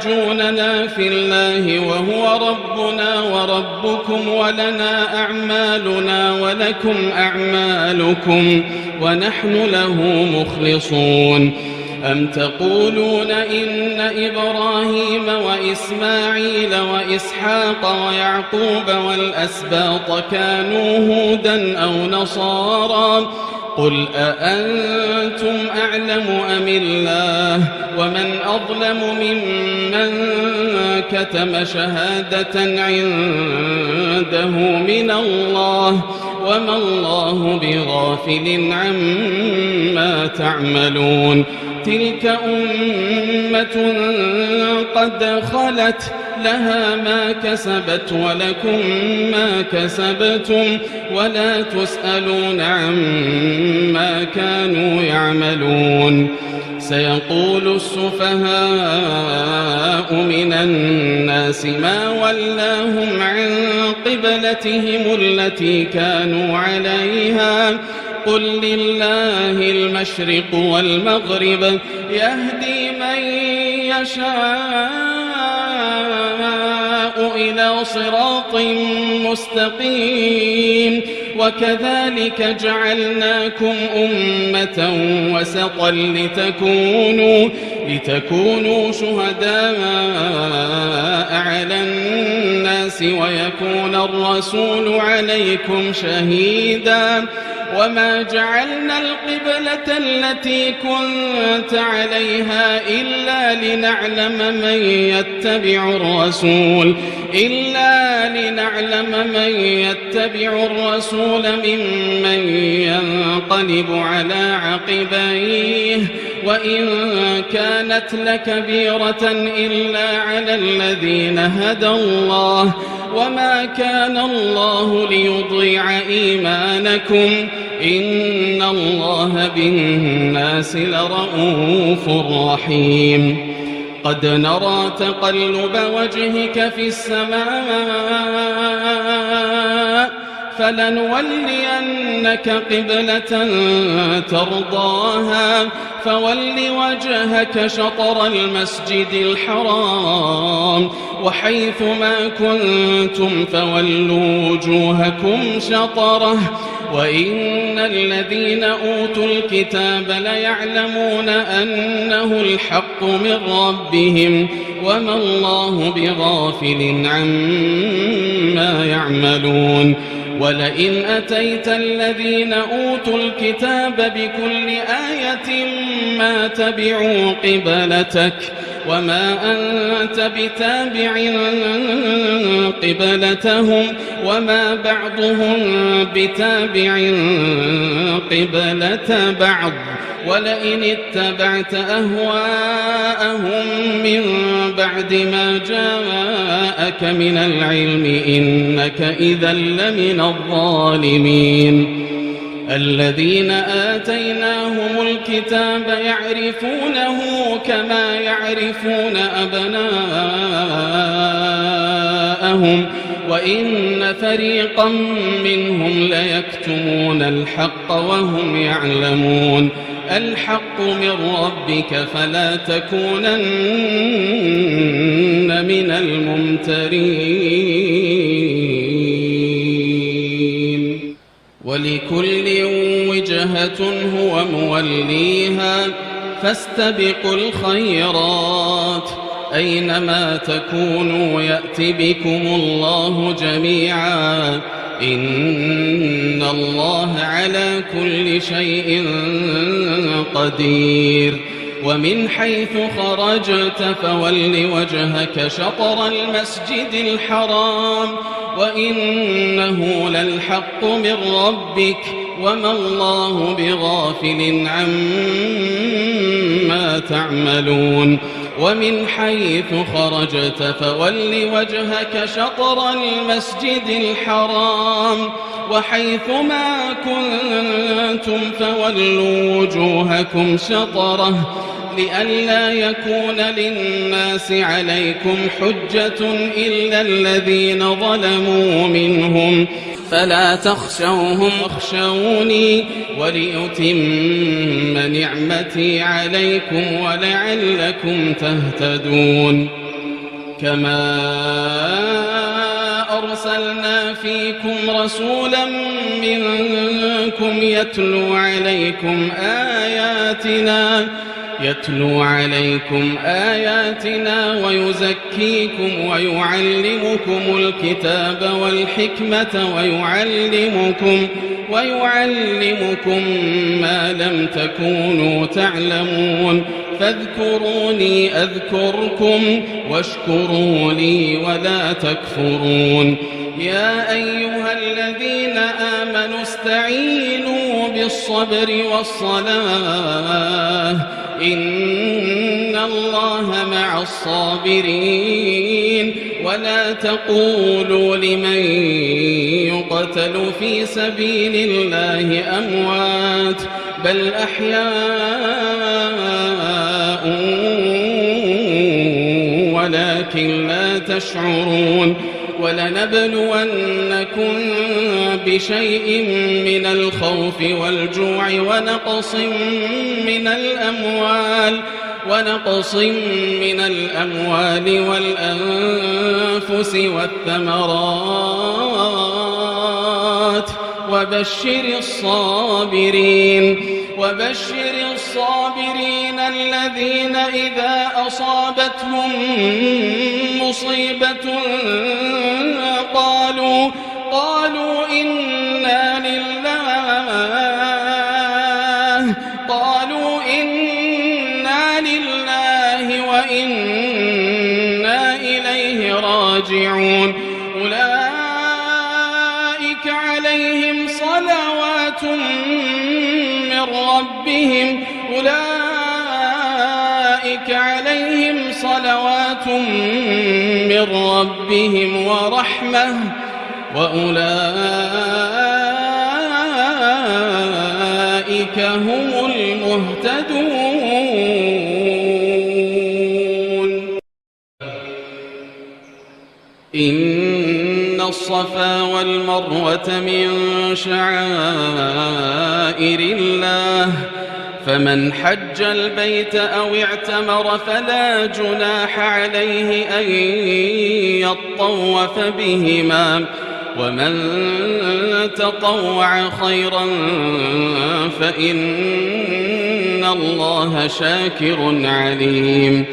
يحاجوننا في الله وهو ربنا وربكم ولنا أعمالنا ولكم أعمالكم ونحن له مخلصون أم تقولون إن إبراهيم وإسماعيل وإسحاق ويعقوب والأسباط كانوا هودا أو نصارى قل أأنتم أعلم أم الله ومن أظلم ممن كتم شهادة عنده من الله وما الله بغافل عما تعملون تلك أمة قد خلت لها ما كسبت ولكم ما كسبتم ولا تسألون عما كانوا يعملون سيقول السفهاء من الناس ما ولاهم عن قبلتهم التي كانوا عليها قل لله المشرق والمغرب يهدي من يشاء إلى صراط مستقيم وكذلك جعلناكم أمة وسطا لتكونوا شهداء على الناس ويكون الرسول عليكم شهيدا وما جعلنا القبلة التي كنت عليها إلا لنعلم من يتبع الرسول ممن ينقلب على عقبيه وإن كانت لكبيرة إلا على الذين هدى الله وما كان الله ليضيع إيمانكم إن الله بالناس لرؤوف رحيم قد نرى تقلب وجهك في السماء فلنولينك قبلة ترضاها فول وجهك شطر المسجد الحرام وحيث ما كنتم فولوا وجوهكم شطره وإن الذين أوتوا الكتاب ليعلمون أنه الحق من ربهم وما الله بغافل عما يعملون ولئن أتيت الذين أوتوا الكتاب بكل آية ما تبعوا قبلتك وما أنت بتابع قبلتهم وما بعضهم بتابع قبلة بعض ولئن اتبعت أهواءهم من بعد ما جاءك من العلم إنك إذا لمن الظالمين الذين آتيناهم الكتاب يعرفونه كما يعرفون أبناءهم وإن فريقا منهم ليكتمون الحق وهم يعلمون الحق من ربك فلا تكونن من الممترين ولكل وجهة هو موليها فاستبقوا الخيرات أينما تكونوا يأت بكم الله جميعا إن الله على كل شيء قدير ومن حيث خرجت فول وجهك شطر المسجد الحرام وإنه للحق من ربك وما الله بغافل عما تعملون ومن حيث خرجت فول وجهك شطر المسجد الحرام وحيث ما كنتم فولوا وجوهكم شطره لئلا يكون للناس عليكم حجة إلا الذين ظلموا منهم فلا تخشوهم واخشوني ولأتم نعمتي عليكم ولعلكم تهتدون كما أرسلنا فيكم رسولا منكم يتلو عليكم آياتنا ويزكيكم ويعلمكم الكتاب والحكمة ويعلمكم ما لم تكونوا تعلمون فاذكروني أذكركم واشكروا لي ولا تكفرون يا أيها الذين آمنوا استعينوا بالصبر والصلاة إن الله مع الصابرين ولا تقولوا لمن يقتل في سبيل الله أموات بل أحياء ولكن لا تشعرون ولنبلونكم بشيء من الخوف والجوع ونقص من الأموال والأنفس والثمرات وبشر الصابرين الذين إذا أصابتهم مصيبة قالوا إنا لله وإنا إليه راجعون أولئك عليهم صلوات من ربهم ورحمة وأولئك هم المهتدون إن الصفا والمروة من شعائر الله فمن حج البيت أو اعتمر فلا جناح عليه أن يطوف بهما ومن تطوع خيرا فإن الله شاكر عليم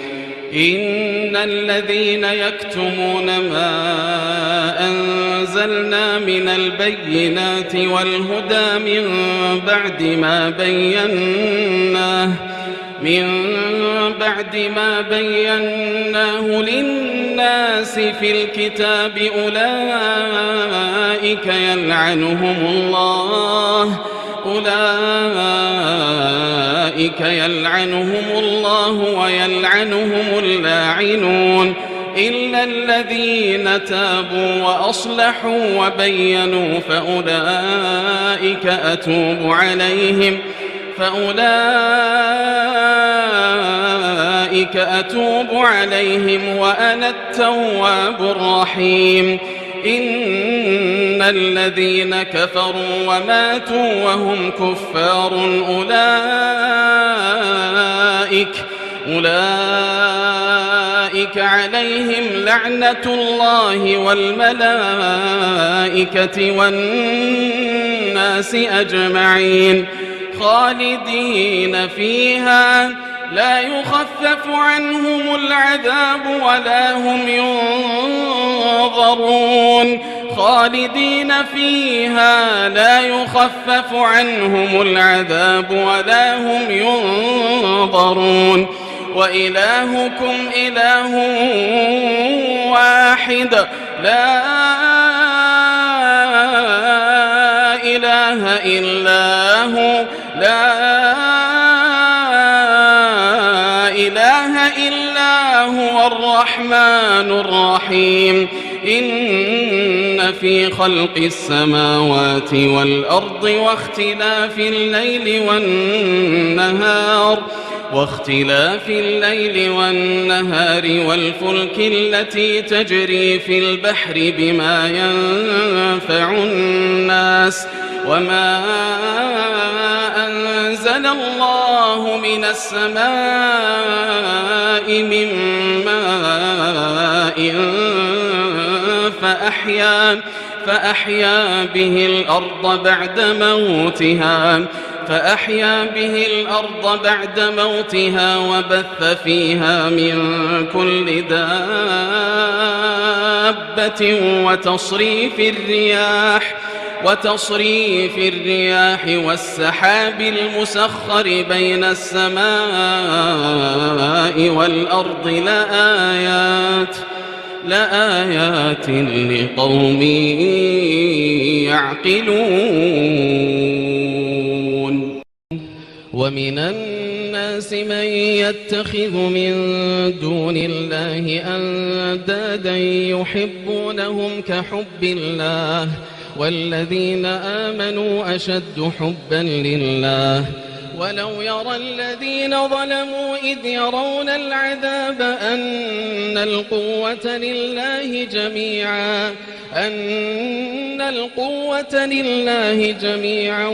إن الذين يكتمون ما أنزلنا من البينات والهدى من بعد ما بيناه للناس في الكتاب أولئك يلعنهم الله ويلعنهم اللاعنون إلا الذين تابوا وأصلحوا وبينوا فأولئك أتوب عليهم وأنا التواب الرحيم إن الذين كفروا وماتوا وهم كفار أولئك عليهم لعنة الله والملائكة والناس أجمعين خالدين فيها لا يخفف عنهم العذاب ولا هم ينظرون خالدين فيها لا يخفف عنهم العذاب ولا هم ينظرون وإلهكم إله واحد لا إله إلا هو الرحمن الرحيم إن في خلق السماوات والأرض واختلاف الليل والنهار والفلك التي تجري في البحر بما ينفع الناس وما أنزل الله من السماء من ماء فأحيا به الأرض بعد موتها وبث فيها من كل دابة وتصريف الرياح والسحاب المسخر بين السماء والأرض لآيات لقوم يعقلون. ومن الناس من يتخذ من دون الله أندادا يحبونهم كحب الله والذين آمنوا أشد حبا لله ولو يرى الذين ظلموا إذ يرون العذاب أن القوة لله جميعا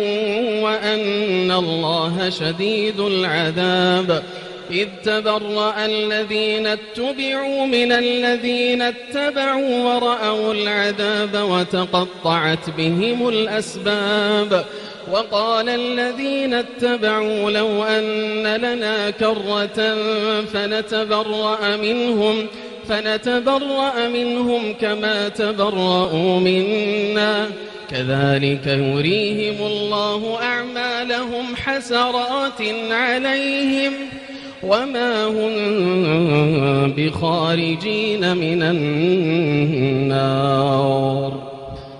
وأن الله شديد العذاب إذ تبرأ الذين اتبعوا من الذين اتبعوا ورأوا العذاب وتقطعت بهم الأسباب وقال الذين اتبعوا لو أن لنا كرة فنتبرأ منهم كما تبرأوا منا كذلك يريهم الله أعمالهم حسرات عليهم وما هم بخارجين من النار.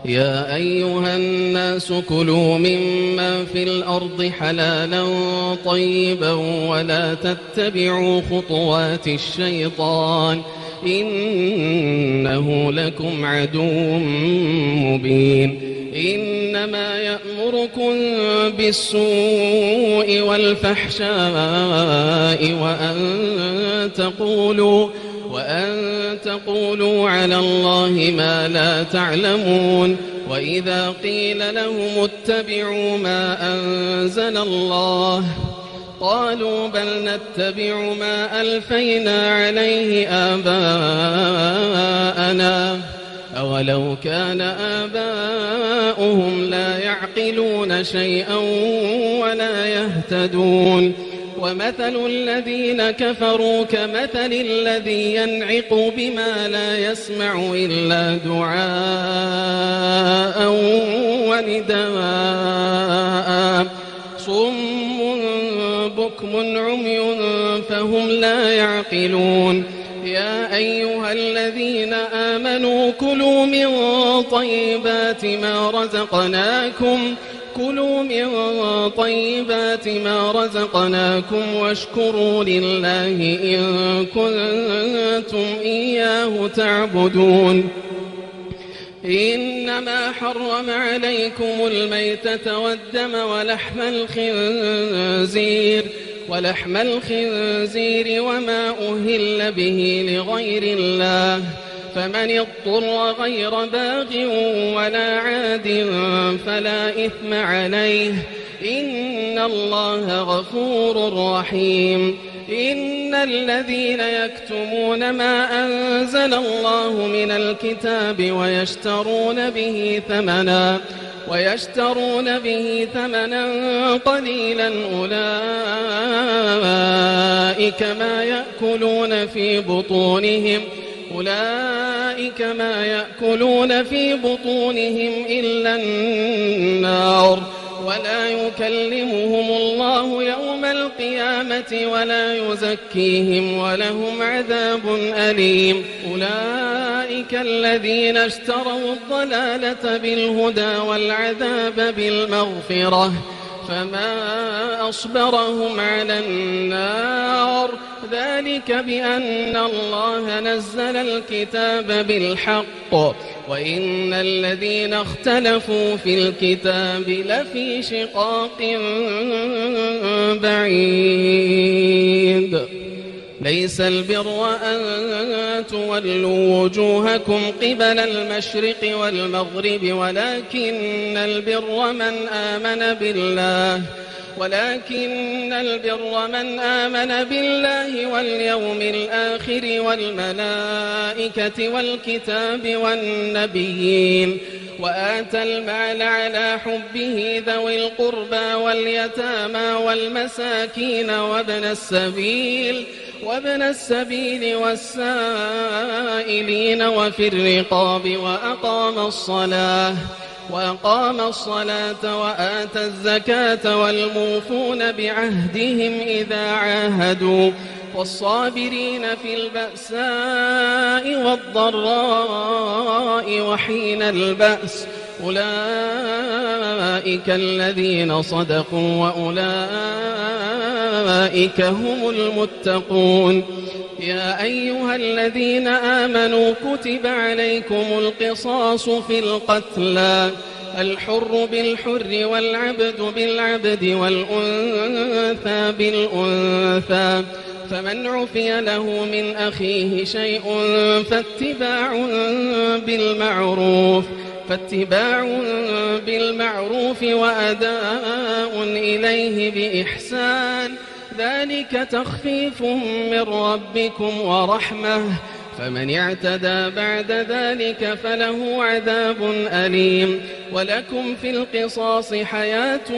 يا أيها الناس كلوا مما في الأرض حلالا طيبا ولا تتبعوا خطوات الشيطان إنه لكم عدو مبين. إنما يأمركم بالسوء والفحشاء وأن تقولوا على الله ما لا تعلمون. وإذا قيل لهم اتبعوا ما أنزل الله قالوا بل نتبع ما ألفينا عليه آباءنا أولو كان آباؤهم لا يعقلون شيئا ولا يهتدون. ومثل الذين كفروا كمثل الذي ينعق بما لا يسمع إلا دعاء ونداء صم بكم عمي فهم لا يعقلون. يا أيها الذين آمنوا كلوا من طيبات ما رزقناكم واشكروا لله إن كنتم إياه تعبدون. إنما حرم عليكم الميتة والدم ولحم الخنزير وما أهل به لغير الله فمن اضطر غير باغ ولا عاد فلا إثم عليه إن الله غفور رحيم. إن الذين يكتمون ما أنزل الله من الكتاب ويشترون به ثمنا قليلا أولئك ما يأكلون في بطونهم إلا النار ولا يكلمهم الله يوم القيامة ولا يزكيهم ولهم عذاب أليم. أولئك الذين اشتروا الضلالة بالهدى والعذاب بالمغفرة فما أصبرهم على النار ذلك بأن الله نزل الكتاب بالحق وإن الذين اختلفوا في الكتاب لفي شقاق بعيد. ليس البر أن تولوا وجوهكم قبل المشرق والمغرب ولكن البر من آمن بالله واليوم الآخر والملائكة والكتاب والنبيين وآتى المال على حبه ذوي القربى واليتامى والمساكين وابن السبيل والسائلين وفي الرقاب وأقام الصلاة وآتى الزكاة والموفون بعهدهم إذا عاهدوا والصابرين في البأساء والضراء وحين البأس أولئك الذين صدقوا وأولئك هم المتقون. يا أيها الذين آمنوا كتب عليكم القصاص في القتلى الحر بالحر والعبد بالعبد والأنثى بالأنثى فمن عفي له من أخيه شيء فاتباع بالمعروف وأداء إليه بإحسان ذلك تخفيف من ربكم ورحمة فمن اعتدى بعد ذلك فله عذاب أليم. ولكم في القصاص حياة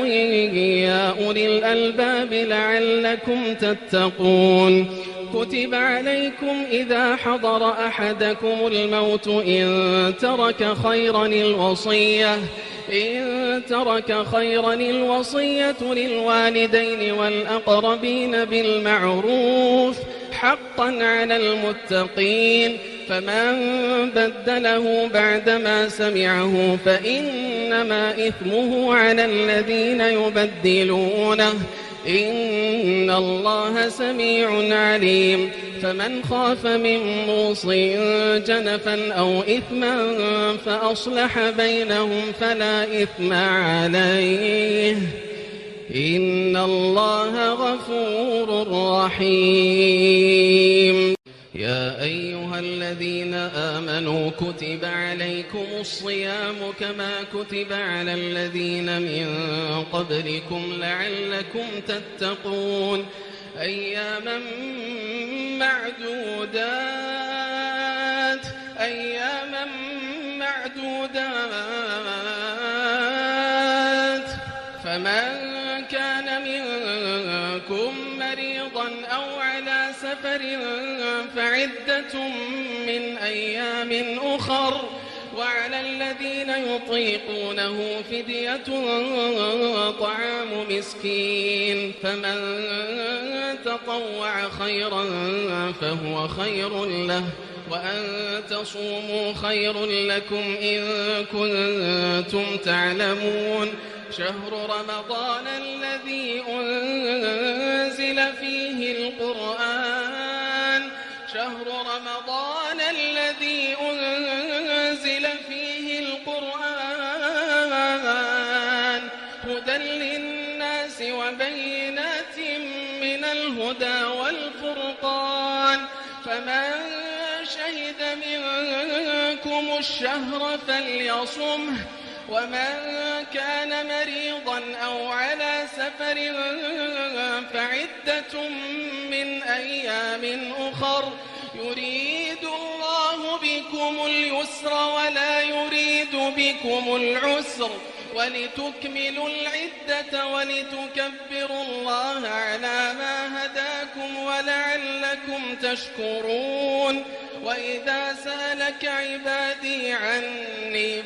يا أولي الألباب لعلكم تتقون. كتب عليكم إذا حضر أحدكم الموت إن ترك خيرا الوصية للوالدين والأقربين بالمعروف حقا على المتقين فمن بدله بعدما سمعه فإنما إثمه على الذين يبدلونه إن الله سميع عليم. فمن خاف من موص جنفا أو إثما فأصلح بينهم فلا إثم عليه إن الله غفور رحيم. يا أيها الذين آمنوا كتب عليكم الصيام كما كتب على الذين من قبلكم لعلكم تتقون أياما معدودات فمن كان منكم مريضا أو على سفر فعدة من أيام أخر وعلى الذين يطيقونه فدية طعام مسكين فمن تطوع خيرا فهو خير له وأن تصوموا خير لكم إن كنتم تعلمون. شهر رمضان الذي أنزل فيه القرآن هدى للناس وبينات من الهدى والفرقان فمن شهد منكم الشهر فليصمه ومن كان مريضا أو على سفر فعدة من أيام أخر يريد الله بكم اليسر ولا يريد بكم العسر ولتكملوا العدة ولتكبروا الله على ما هداكم ولعلكم تشكرون. وإذا سألك عبادي عني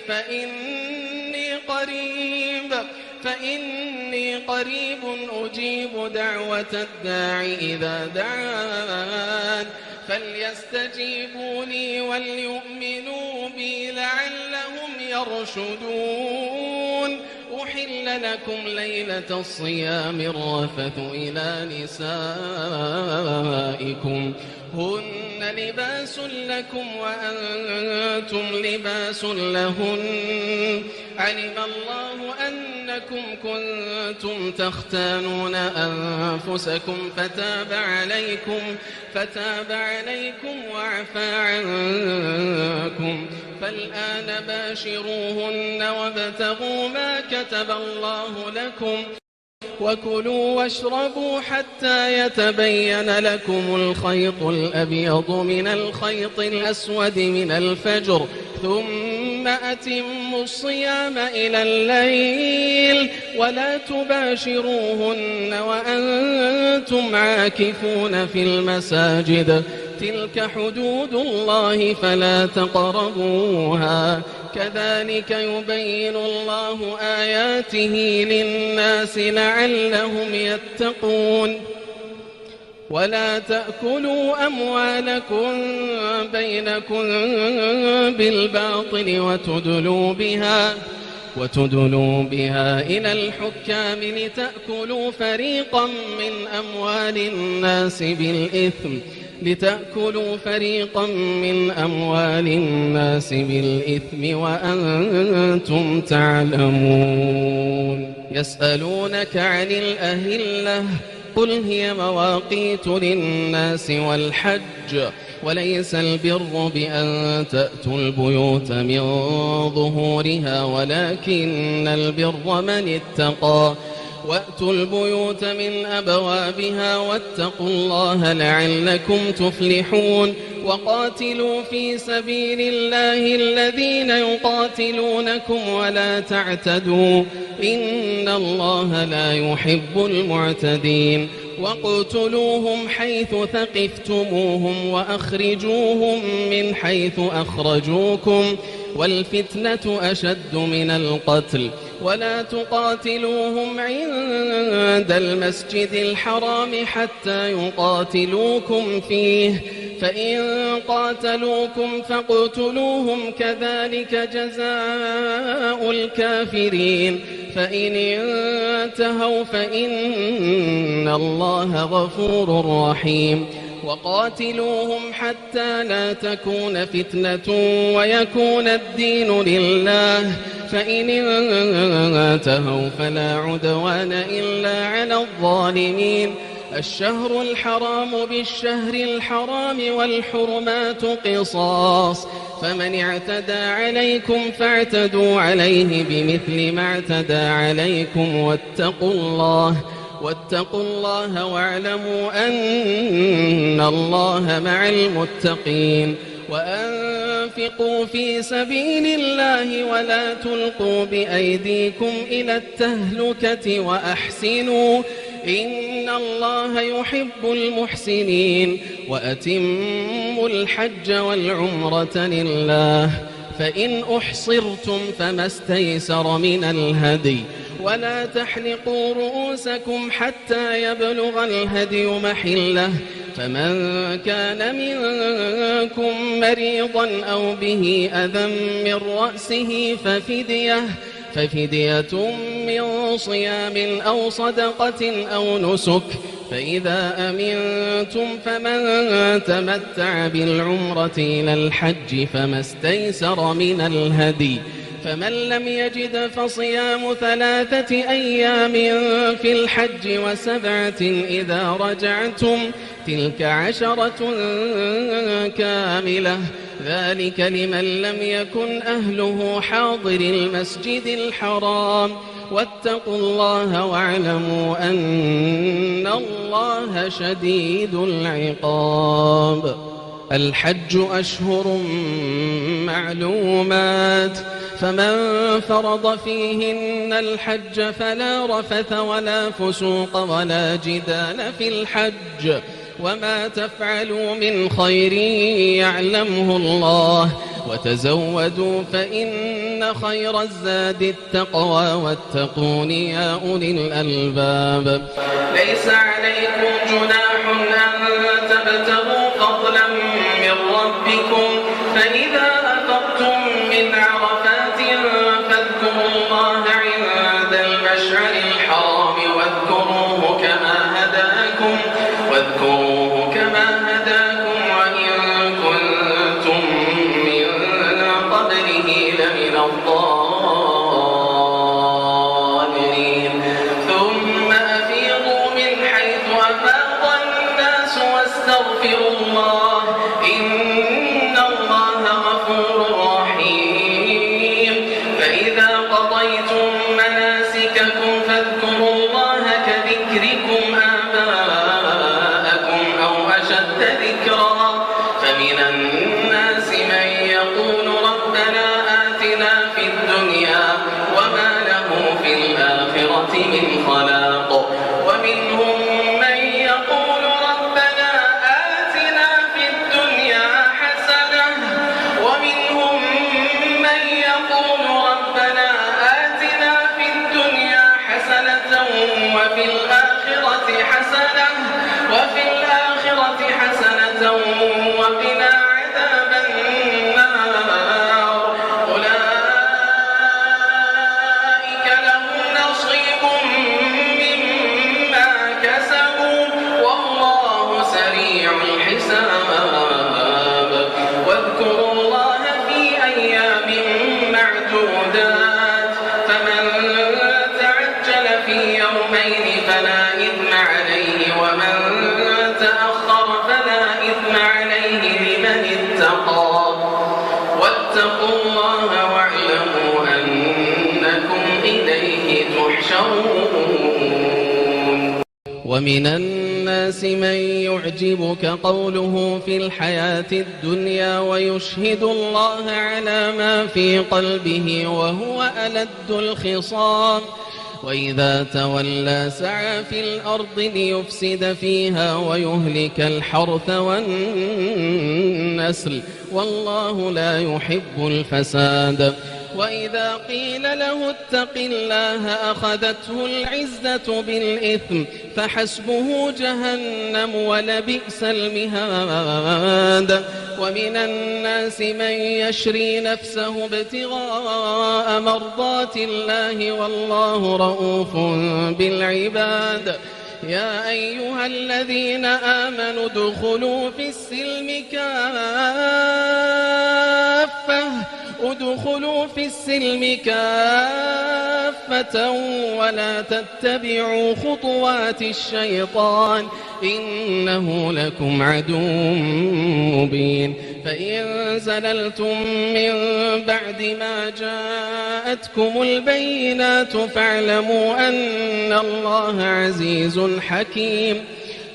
فإني قريب أجيب دعوة الداع إذا دعان فليستجيبوا لي وليؤمنوا بي لعلهم يرشدون. أحل لكم ليلة الصيام الرفث إلى نسائكم هن لباس لكم وأنتم لباس لهن علم الله أنكم كنتم تختانون أنفسكم فتاب عليكم وعفى عنكم، فالآن باشروهن وابتغوا ما كتب الله لكم، وكلوا واشربوا حتى يتبين لكم الخيط الأبيض من الخيط الأسود من الفجر، ثم أتموا الصيام إلى الليل ولا تباشروهن وأنتم عاكفون في المساجد، تلك حدود الله فلا تقربوها، كذلك يبين الله آياته للناس لعلهم يتقون. ولا تأكلوا أموالكم بينكم بالباطل وتدلوا بها إلى الحكام لتأكلوا فريقا من أموال الناس بالإثم وأنتم تعلمون. يسألونك عن الأهلة قل هي مواقيت للناس والحج، وليس البر بأن تأتوا البيوت من ظهورها ولكن البر من اتقى، وأتوا البيوت من أبوابها واتقوا الله لعلكم تفلحون. وقاتلوا في سبيل الله الذين يقاتلونكم ولا تعتدوا إن الله لا يحب المعتدين. واقتلوهم حيث ثقفتموهم وأخرجوهم من حيث أخرجوكم، والفتنة أشد من القتل، ولا تقاتلوهم عند المسجد الحرام حتى يقاتلوكم فيه، فإن قاتلوكم فاقتلوهم كذلك جزاء الكافرين، فإن انتهوا فإن الله غفور رحيم. وقاتلوهم حتى لا تكون فتنة ويكون الدين لله، فإن انتهوا فلا عدوان إلا على الظالمين. الشهر الحرام بالشهر الحرام والحرمات قصاص، فمن اعتدى عليكم فاعتدوا عليه بمثل ما اعتدى عليكم، واتقوا الله واعلموا أن الله مع المتقين. وأنفقوا في سبيل الله ولا تلقوا بأيديكم إلى التهلكة وأحسنوا إن الله يحب المحسنين. وأتموا الحج والعمرة لله، فإن أحصرتم فما استيسر من الهدي، ولا تحلقوا رؤوسكم حتى يبلغ الهدي محله، فمن كان منكم مريضا أو به أذى من رأسه ففدية من صيام أو صدقة أو نسك، فإذا أمنتم فمن تمتع بالعمرة إلى الحج فما استيسر من الهدي، فمن لم يجد فصيام 3 أيام في الحج و7 إذا رجعتم، تلك 10 كاملة، ذلك لمن لم يكن أهله حاضر المسجد الحرام. واتقوا الله واعلموا أن الله شديد العقاب. الحج أشهر معلومات، فمن فرض فيهن الحج فلا رفث ولا فسوق ولا جدال في الحج، وما تفعلوا من خير يعلمه الله، وتزودوا فإن خير الزاد التقوى واتقون يا أولي الألباب. ليس عليكم جناح أن تبتغوا فضلا من ربكم، فإذا أفضتم من عرفات فاذكروا الله عند المشعر الحرام واذكروه كما هداكم وإن كنتم من قبله لمن الضالين. من خلاق ومنهم من يقول ربنا آتنا في الدنيا حسنة ومنهم من يقول ربنا آتنا في الدنيا حسنة وفي الآخرة حسنة وقنا عذاب النار أولئك لهم نصيب مما كسبوا والله سريع الحساب واذكروا الله في أيام معدودات فمن تعجل في يومين فلا إثم عليه ومن تأخر فلا إثم عليه لمن اتقى واتقوا الله واعلموا أنكم إليه تحشرون ومن الناس من يعجبك قوله في الحياة الدنيا ويشهد الله على ما في قلبه وهو ألد الخصام وإذا تولى سعى في الأرض ليفسد فيها ويهلك الحرث والنسل والله لا يحب الفساد وإذا قيل له اتق الله أخذته العزة بالإثم فحسبه جهنم ولبئس المهاد ومن الناس من يشري نفسه ابتغاء مرضات الله والله رؤوف بالعباد يا أيها الذين آمنوا ادخلوا في السلم كافة ولا تتبعوا خطوات الشيطان إنه لكم عدو مبين فإن زللتم من بعد ما جاءتكم البينات فاعلموا أن الله عزيز حكيم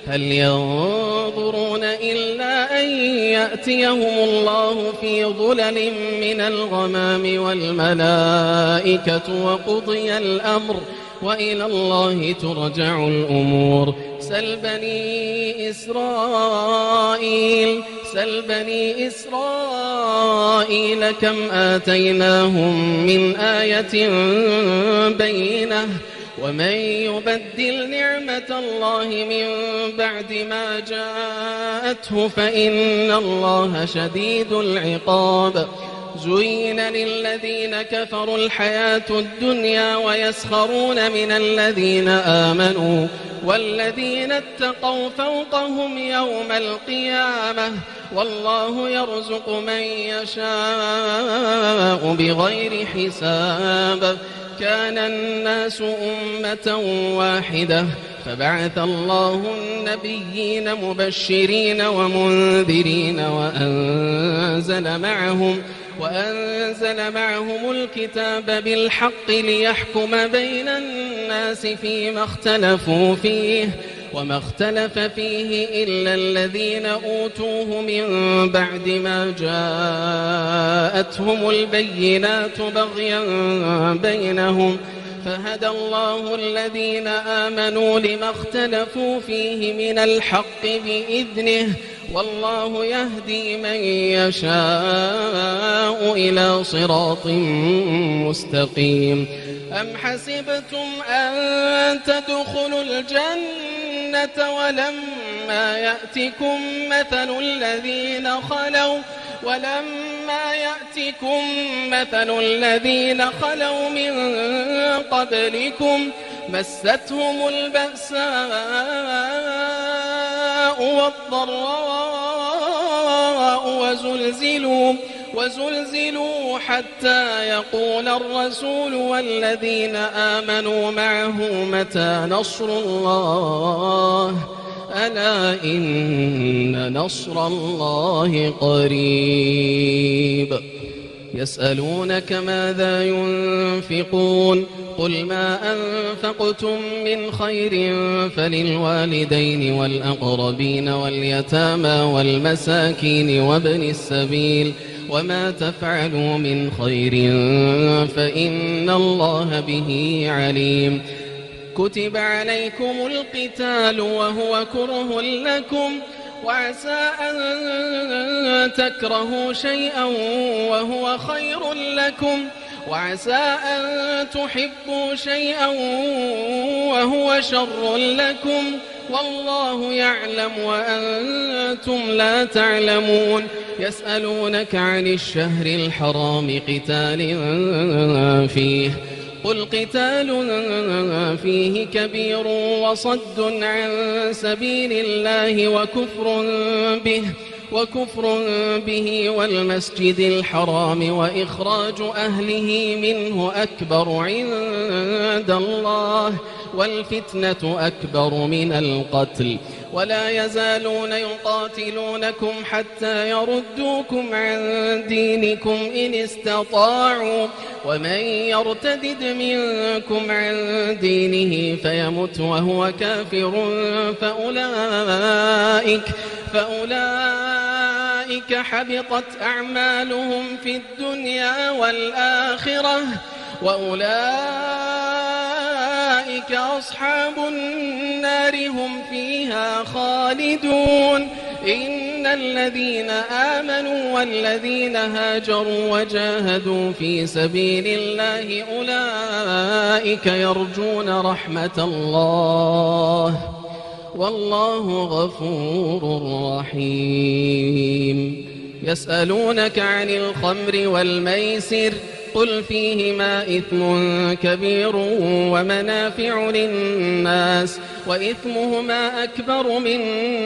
هل ينظرون إلا أن يأتيهم الله في ظلل من الغمام والملائكة وقضي الأمر وإلى الله ترجع الأمور سل بني إسرائيل كم آتيناهم من آية بينة ومن يبدل نعمة الله من بعد ما جاءته فإن الله شديد العقاب زين للذين كفروا الحياة الدنيا ويسخرون من الذين آمنوا والذين اتقوا فوقهم يوم القيامة والله يرزق من يشاء بغير حساب كان الناس أمة واحدة فبعث الله النبيين مبشرين ومنذرين وأنزل معهم الكتاب بالحق ليحكم بين الناس فيما اختلفوا فيه وما اختلف فيه إلا الذين أوتوه من بعد ما جاءتهم البينات بغيا بينهم فهدى الله الذين آمنوا لما اختلفوا فيه من الحق بإذنه والله يهدي من يشاء إلى صراط مستقيم أم حسبتم أن تدخلوا الجنة ولما يأتكم مثل الذين خلوا من قبلكم مستهم البأساء والضراء وزلزلوا حتى يقول الرسول والذين آمنوا معه متى نصر الله ألا إن نصر الله قريب يسألونك ماذا ينفقون قل ما أنفقتم من خير فللوالدين والأقربين واليتامى والمساكين وابن السبيل وما تفعلوا من خير فإن الله به عليم كتب عليكم القتال وهو كره لكم وعسى أن تكرهوا شيئا وهو خير لكم وعسى أن تحبوا شيئا وهو شر لكم والله يعلم وأنتم لا تعلمون يسألونك عن الشهر الحرام قتال فيه قل قتال فيه كبير وصد عن سبيل الله وكفر به والمسجد الحرام وإخراج أهله منه أكبر عند الله والفتنة أكبر من القتل ولا يزالون يقاتلونكم حتى يردوكم عن دينكم إن استطاعوا ومن يرتدد منكم عن دينه فيمت وهو كافر فأولئك حبطت أعمالهم في الدنيا والآخرة وأولئك أصحاب النار هم فيها خالدون إن الذين آمنوا والذين هاجروا وجاهدوا في سبيل الله أولئك يرجون رحمة الله والله غفور رحيم يسألونك عن الخمر والميسر قل فيهما إثم كبير ومنافع للناس وإثمهما أكبر من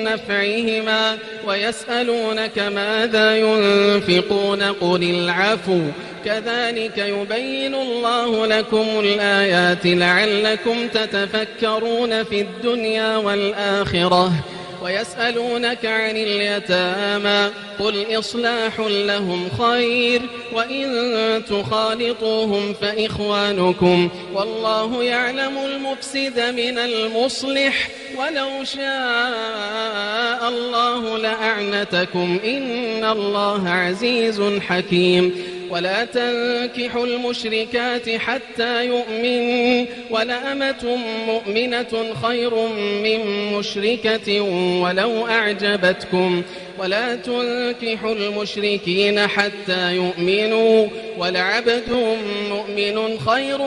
نفعهما ويسألونك ماذا ينفقون قل العفو كذلك يبين الله لكم الآيات لعلكم تتفكرون في الدنيا والآخرة ويسألونك عن اليتامى قل إصلاح لهم خير وإن تخالطوهم فإخوانكم والله يعلم المفسد من المصلح ولو شاء الله لأعنتكم إن الله عزيز حكيم ولا تنكحوا المشركات حتى يؤمنوا ولأمة مؤمنة خير من مشركة ولو أعجبتكم ولا تنكحوا المشركين حتى يؤمنوا ولعبد مؤمن خير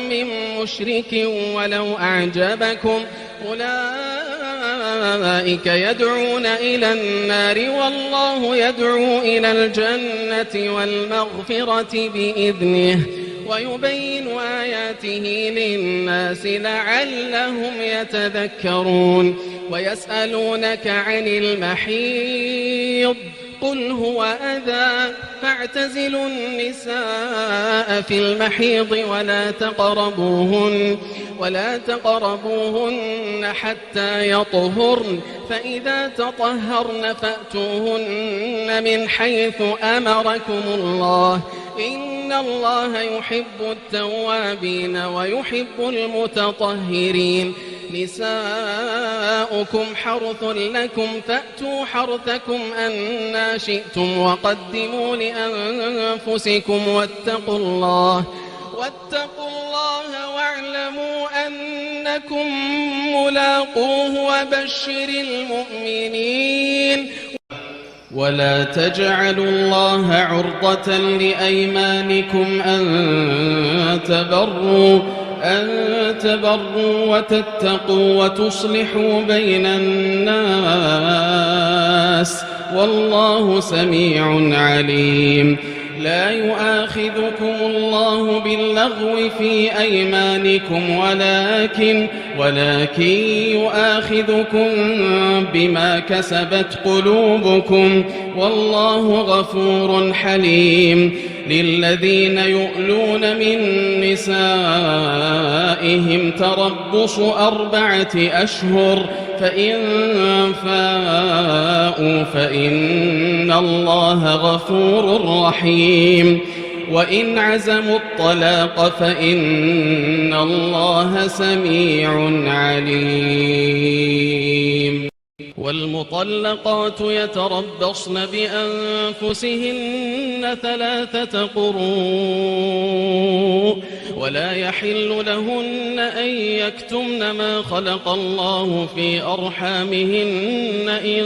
من مشرك ولو أعجبكم أولئك يدعون إلى النار والله يدعو إلى الجنة والمغفرة بإذنه ويبين آياته للناس لعلهم يتذكرون ويسألونك عن المحيض قل هو أذى فاعتزلوا النساء في المحيض ولا تقربوهن حتى يطهرن فإذا تطهرن فأتوهن من حيث أمركم الله إن الله يحب التوابين ويحب المتطهرين نساؤكم حرث لكم فأتوا حرثكم أنى شئتم وقدموا لأنفسكم واتقوا الله واعلموا أنكم ملاقوه وبشر المؤمنين ولا تجعلوا الله عرضة لأيمانكم أن تبروا وتتقوا وتصلحوا بين الناس والله سميع عليم لا يؤاخذكم الله باللغو في أيمانكم ولكن يؤاخذكم بما كسبت قلوبكم والله غفور حليم للذين يؤلون من نسائهم تربص 4 أشهر فإن فاءوا فإن الله غفور رحيم وإن عزموا الطلاق فإن الله سميع عليم والمطلقات يتربصن بأنفسهن 3 قروء ولا يحل لهن أن يكتمن ما خلق الله في أرحامهن إن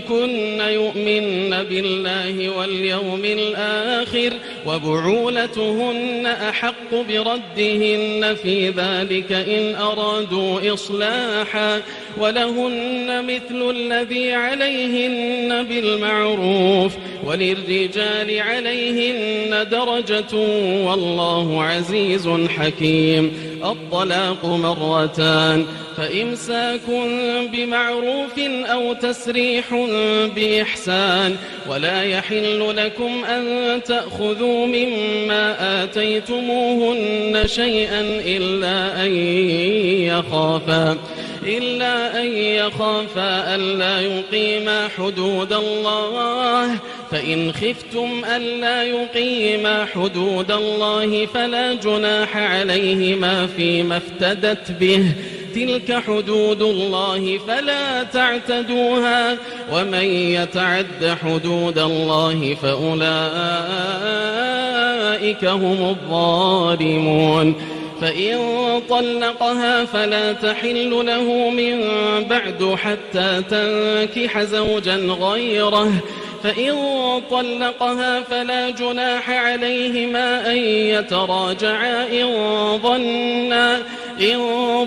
كن يؤمن بالله واليوم الآخر وبعولتهن أحق بردهن في ذلك إن أرادوا إصلاحا ولهن مثل الذي عليهن بالمعروف وللرجال عليهن درجة والله عزيز حكيم. الطلاق 2 فإمساك بمعروف أو تسريح بإحسان ولا يحل لكم أن تأخذوا مما آتيتموهن شيئا إلا أن يخافا ألا يقيما حدود الله فإن خفتم ألا يقيما حدود الله فلا جناح عليهما فيما افتدت به تلك حدود الله فلا تعتدوها ومن يتعد حدود الله فأولئك هم الظالمون. فإن طلقها فلا تحل له من بعد حتى تنكح زوجا غيره فإن طلقها فلا جناح عليهما أن يتراجعا إن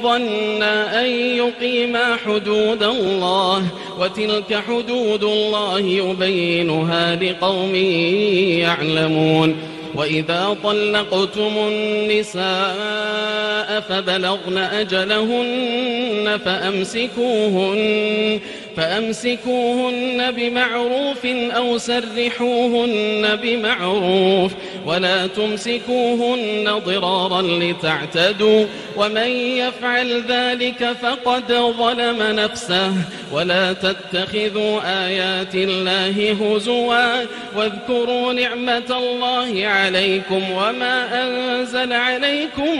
ظنا أن يقيما حدود الله وتلك حدود الله يبينها لقوم يعلمون. وإذا طلقتم النساء فبلغن أجلهن فأمسكوهن بمعروف أو سرحوهن بمعروف ولا تمسكوهن ضرارا لتعتدوا ومن يفعل ذلك فقد ظلم نفسه. ولا تتخذوا آيات الله هزوا واذكروا نعمة الله عليكم وما أنزل عليكم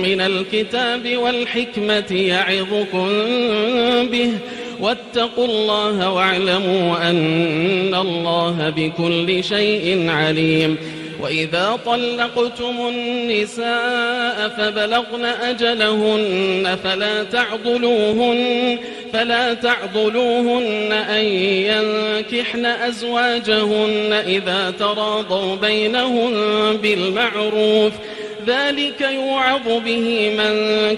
من الكتاب والحكمة يعظكم به واتقوا الله واعلموا أن الله بكل شيء عليم. وإذا طلقتم النساء فبلغن أجلهن فلا تعضلوهن أن ينكحن أزواجهن إذا تراضوا بينهم بالمعروف ذلك يوعظ به من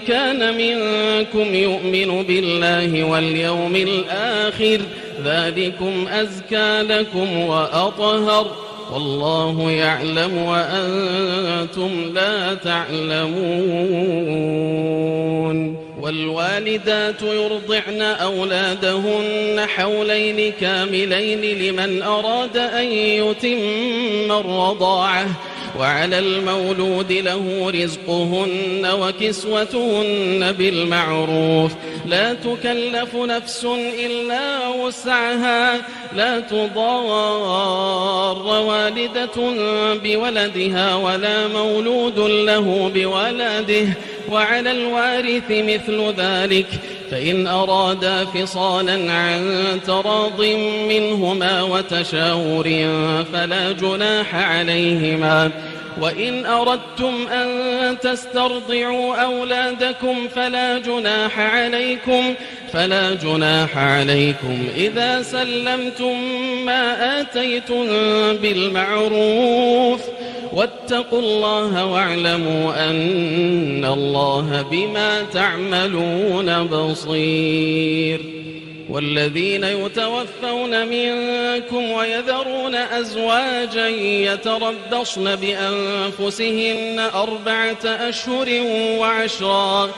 كان منكم يؤمن بالله واليوم الآخر ذلكم أزكى لكم وأطهر والله يعلم وأنتم لا تعلمون. والوالدات يرضعن أولادهن حولين كاملين لمن أراد أن يتم الرضاعة وعلى المولود له رزقهن وكسوتهن بالمعروف لا تكلف نفس إلا وسعها لا تضار والدة بولدها ولا مولود له بولده وعلى الوارث مثل ذلك فإن أرادا فصالا عن تراض منهما وتشاور فلا جناح عليهما. وإن أردتم أن تسترضعوا أولادكم فلا جناح عليكم إذا سلمتم ما آتيتم بالمعروف واتقوا الله واعلموا أن الله بما تعملون بصير. والذين يتوفون منكم ويذرون أزواجا يتربصن بأنفسهن 4 أشهر و10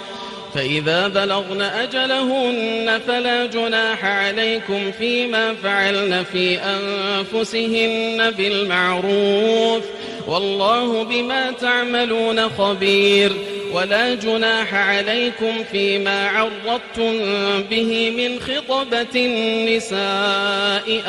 فإذا بلغن أجلهن فلا جناح عليكم فيما فعلن في أنفسهن بالمعروف والله بما تعملون خبير. ولا جناح عليكم فيما عرضتم به من خطبة النساء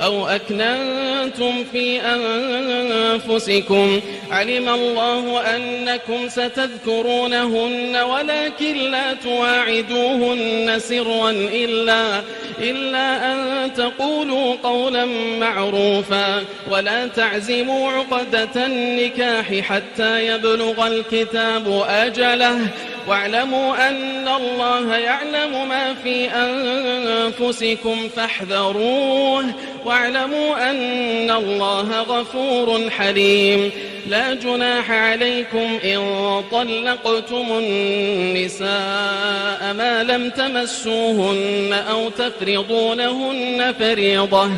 أو أكننتم في أنفسكم علم الله أنكم ستذكرونهن ولكن لا تواعدوهن سرا إلا أن تقولوا قولا معروفا ولا تعزموا عقدة النكاح حتى يبلغ الكتاب أجله واعلموا أن الله يعلم ما في أنفسكم فاحذروه واعلموا أن الله غفور حليم لا جناح عليكم إن طلقتم النساء ما لم تمسوهن أو تفرضوا لهن فريضة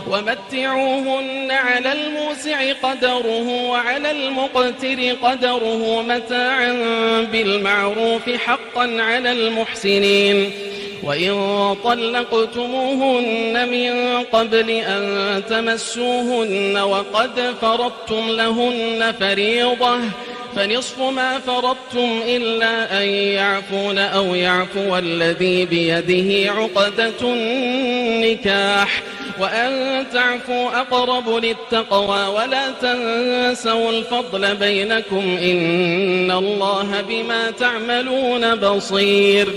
ومتعوهن على الموسع قدره وعلى المقتر قدره متاعا بالمعروف حقا على المحسنين وإن طلقتموهن من قبل أن تمسوهن وقد فرضتم لهن فريضة فنصف ما فرضتم إلا أن يعفون أو يعفو الذي بيده عقدة النكاح وأن تعفوا أقرب للتقوى ولا تنسوا الفضل بينكم إن الله بما تعملون بصير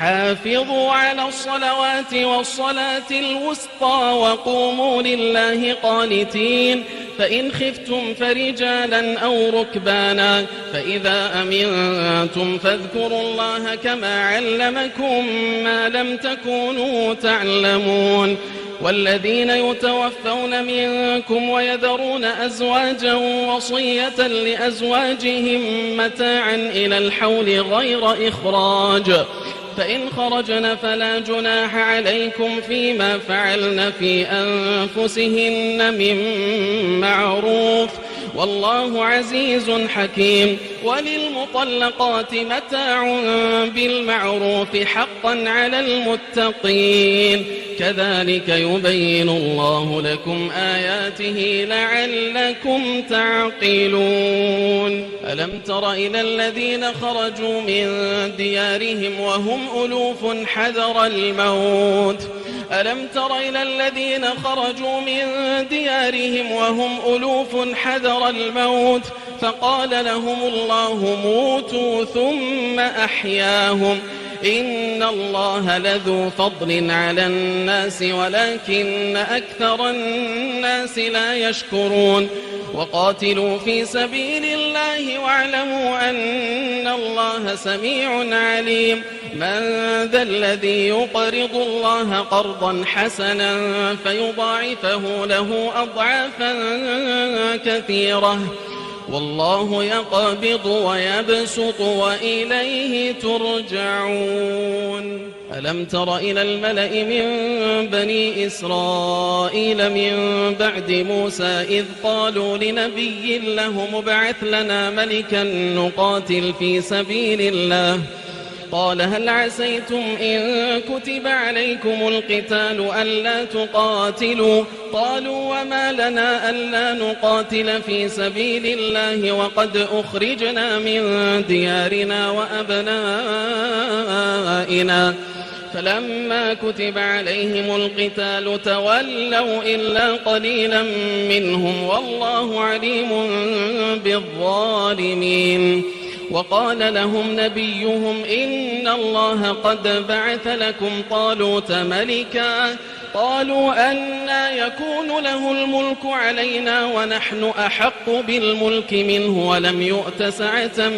حافظوا على الصلوات والصلاة الوسطى وقوموا لله قانتين فإن خفتم فرجالا أو ركبانا فإذا أمنتم فاذكروا الله كما علمكم ما لم تكونوا تعلمون والذين يتوفون منكم ويذرون أزواجا وصية لأزواجهم متاعا إلى الحول غير إخراج فإن خرجن فلا جناح عليكم فيما فعلن في أنفسهن من معروف والله عزيز حكيم وللمطلقات متاع بالمعروف حقا على المتقين كذلك يبين الله لكم آياته لعلكم تعقلون ألم تر إلى الذين خرجوا من ديارهم وهم ألوف حذر الموت ألم تر إلى الذين خرجوا من ديارهم وهم ألوف حذر الموت فقال لهم الله موتوا ثم أحياهم إن الله لذو فضل على الناس ولكن أكثر الناس لا يشكرون وقاتلوا في سبيل الله واعلموا أن الله سميع عليم من ذا الذي يقرض الله قرضا حسنا فيضاعفه له أضعافا كثيرة والله يقبض ويبسط وإليه ترجعون ألم تر إلى الملأ من بني إسرائيل من بعد موسى إذ قالوا لنبي له مبعث لنا ملكا نقاتل في سبيل الله قال هل عسيتم إن كتب عليكم القتال ألا تقاتلوا قالوا وما لنا ألا نقاتل في سبيل الله وقد أخرجنا من ديارنا وأبنائنا فلما كتب عليهم القتال تولوا إلا قليلا منهم والله عليم بالظالمين وقال لهم نبيهم إن الله قد بعث لكم طالوت ملكا قالوا أنى يكون له الملك علينا ونحن أحق بالملك منه ولم يؤت سعة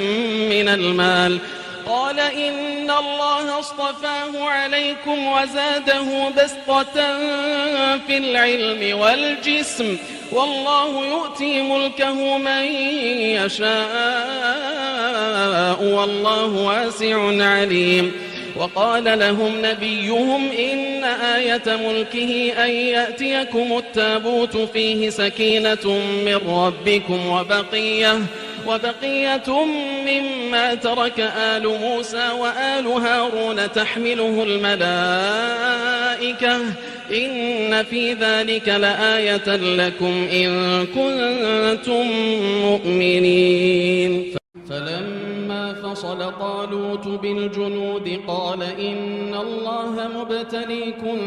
من المال قال إن الله اصطفاه عليكم وزاده بسطة في العلم والجسم والله يؤتي ملكه من يشاء والله واسع عليم وقال لهم نبيهم إن آية ملكه أن يأتيكم التابوت فيه سكينة من ربكم وبقية مما ترك آل موسى وآل هارون تحمله الملائكة إن في ذلك لآية لكم إن كنتم مؤمنين فلما فصل طالوت بالجنود قال إن الله مبتليكم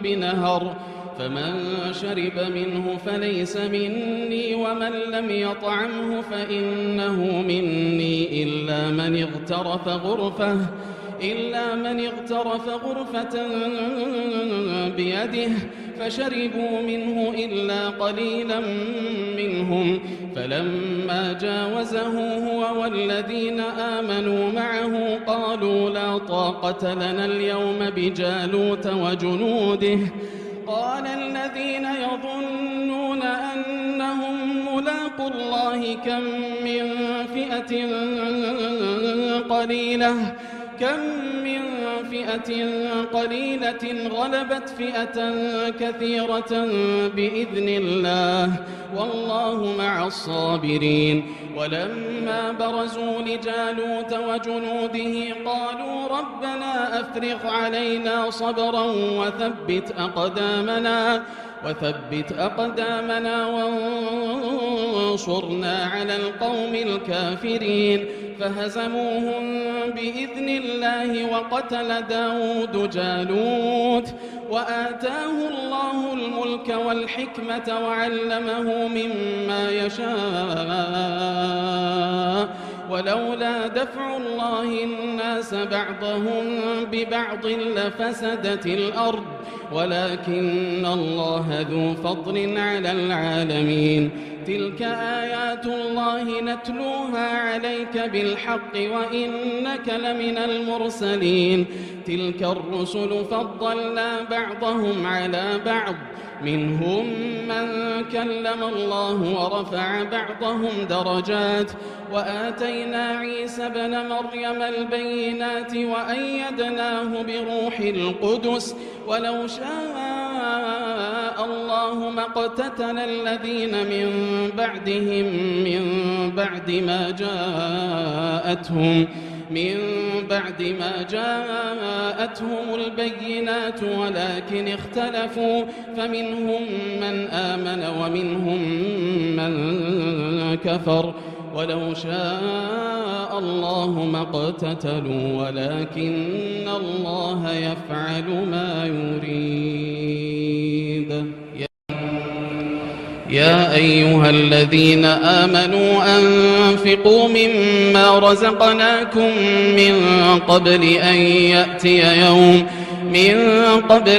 بنهر فمن شرب منه فليس مني ومن لم يطعمه فإنه مني إلا من اغترف غرفة بيده فشربوا منه إلا قليلا منهم فلما جاوزه هو والذين آمنوا معه قالوا لا طاقة لنا اليوم بجالوت وجنوده قال الذين يظنون أنهم ملاقو الله كم من فئة قليلة غلبت فئة كثيرة بإذن الله والله مع الصابرين ولما برزوا لجالوت وجنوده قالوا ربنا أفرغ علينا صبرا وثبت أقدامنا وانصرنا على القوم الكافرين فهزموهم بإذن الله وقتل داود جالوت وآتاه الله الملك والحكمة وعلمه مما يشاء ولولا دفع الله الناس بعضهم ببعض لفسدت الأرض ولكن الله ذو فضل على العالمين تلك آيات الله نتلوها عليك بالحق وإنك لمن المرسلين تلك الرسل فضلنا بعضهم على بعض منهم من كلم الله ورفع بعضهم درجات وآتينا عيسى ابن مريم البينات وأيدناه بروح القدس ولو شاء الله ما اقتتل الذين من بعد ما جاءتهم البينات ولكن اختلفوا فمنهم من آمن ومنهم من كفر ولو شاء الله ما اقتتلوا ولكن الله يفعل ما يريد يا أيها الذين آمنوا أنفقوا مما رزقناكم من قبل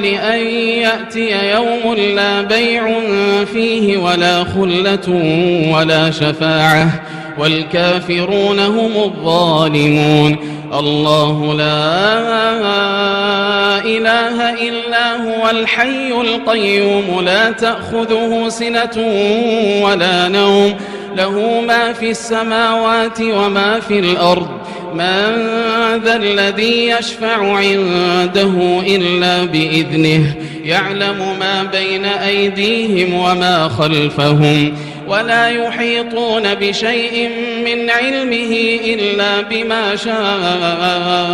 أن يأتي يوم لا بيع فيه ولا خلة ولا شفاعة والكافرون هم الظالمون الله لا إله إلا هو الحي القيوم لا تأخذه سنة ولا نوم له ما في السماوات وما في الأرض من ذا الذي يشفع عنده إلا بإذنه يعلم ما بين أيديهم وما خلفهم ولا يحيطون بشيء من علمه إلا بما شاء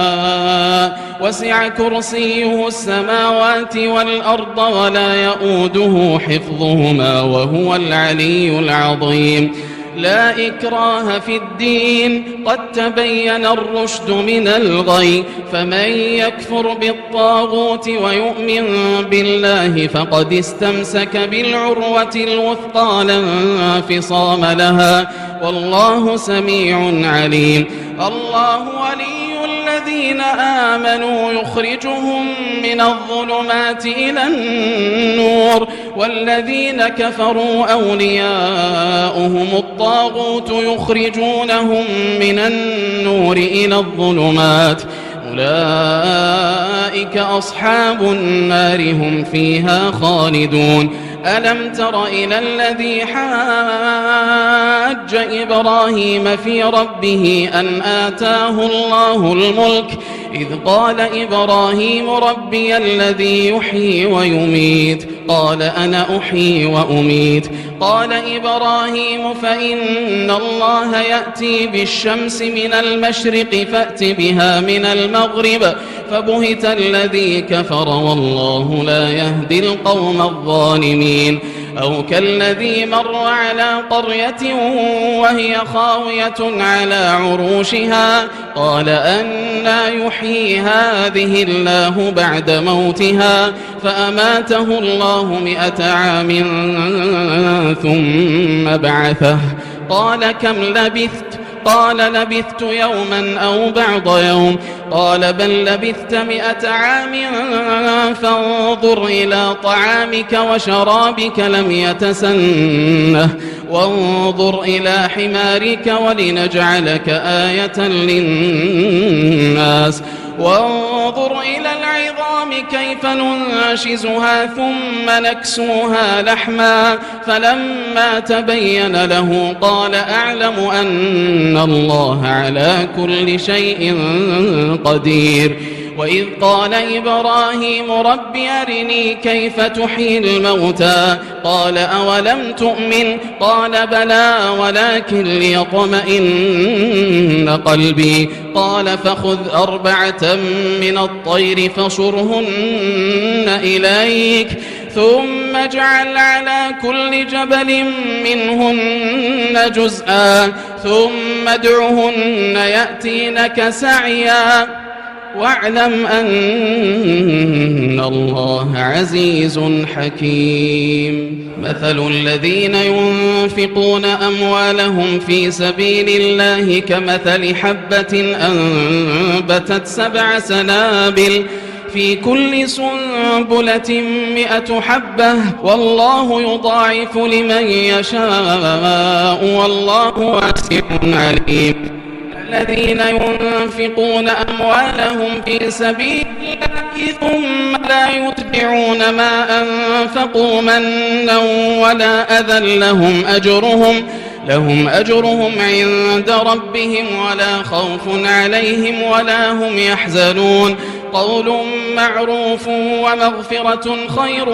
وسع كرسيه السماوات والأرض ولا يؤوده حفظهما وهو العلي العظيم لا إكراه في الدين قد تبين الرشد من الغي فمن يكفر بالطاغوت ويؤمن بالله فقد استمسك بالعروة الوثقى لا انفصام لها والله سميع عليم الله ولي الذين آمنوا يخرجهم من الظلمات إلى النور والذين كفروا أولياؤهم الطاغوت يخرجونهم من النور إلى الظلمات أولئك أصحاب النار هم فيها خالدون ألم تر إلى الذي حاج إبراهيم في ربه أن آتاه الله الملك إذ قال إبراهيم ربي الذي يحيي ويميت قال أنا أحيي وأميت قال إبراهيم فإن الله يأتي بالشمس من المشرق فأت بها من المغرب فبهت الذي كفر والله لا يهدي القوم الظالمين أو كالذي مر على قرية وهي خاوية على عروشها قال أنى يحيي هذه الله بعد موتها فأماته الله 100 عام ثم بعثه قال كم لبثت قال لبثت يوما أو بعض يوم قال بل لبثت 100 عام فانظر إلى طعامك وشرابك لم يتسنه وانظر إلى حمارك ولنجعلك آية للناس وانظر إلى العظام كيف ننشزها ثم نكسوها لحما فلما تبين له قال أعلم أن الله على كل شيء قدير وإذ قال إبراهيم رب أرني كيف تحيي الموتى قال أولم تؤمن قال بلى ولكن ليطمئن قلبي قال فخذ 4 من الطير فصرهن إليك ثم اجعل على كل جبل منهن جزءا ثم ادعهن يأتينك سعيا واعلم أن الله عزيز حكيم مثل الذين ينفقون أموالهم في سبيل الله كمثل حبة أنبتت 7 سنابل في كل سنبلة 100 حبة والله يضاعف لمن يشاء والله واسع عليم الذين ينفقون أموالهم في سبيل الله ثم لا يتبعون ما أنفقوا منا ولا أذى لهم أجرهم عند ربهم ولا خوف عليهم ولا هم يحزنون قول معروف ومغفرة خير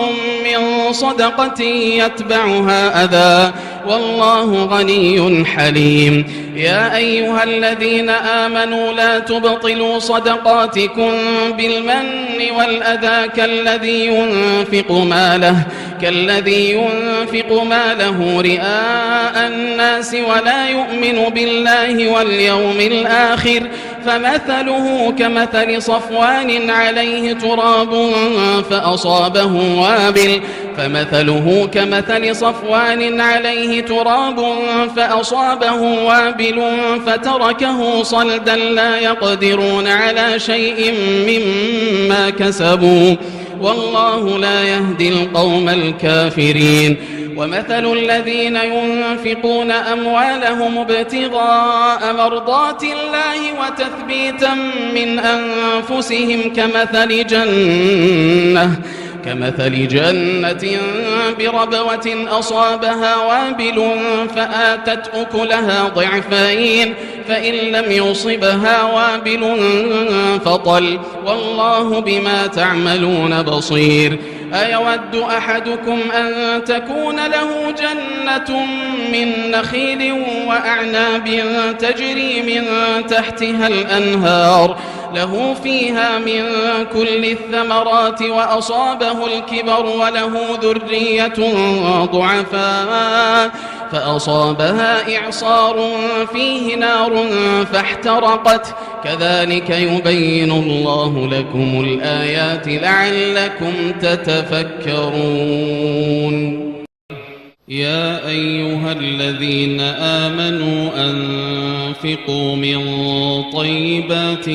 من صدقة يتبعها أذى والله غني حليم يا أيها الذين آمنوا لا تبطلوا صدقاتكم بالمن والأذى كالذي ينفق ماله رئاء الناس ولا يؤمن بالله واليوم الآخر فمثله كمثل صفوان عليه تراب فأصابه وابل فتركه صلدا لا يقدرون على شيء مما كسبوا والله لا يهدي القوم الكافرين ومثل الذين ينفقون أموالهم ابتغاء مرضات الله وتثبيتا من أنفسهم كمثل جنة بربوة أصابها وابل فآتت أكلها ضعفين فإن لم يصبها وابل فطل والله بما تعملون بصير أيود أحدكم أن تكون له جنة من نخيل وأعناب تجري من تحتها الأنهار له فيها من كل الثمرات وأصابه الكبر وله ذرية ضعفاء فأصابها إعصار فيه نار فاحترقت كذلك يبين الله لكم الآيات لعلكم تتفكرون يا أيها الذين آمنوا أنفقوا من طيبات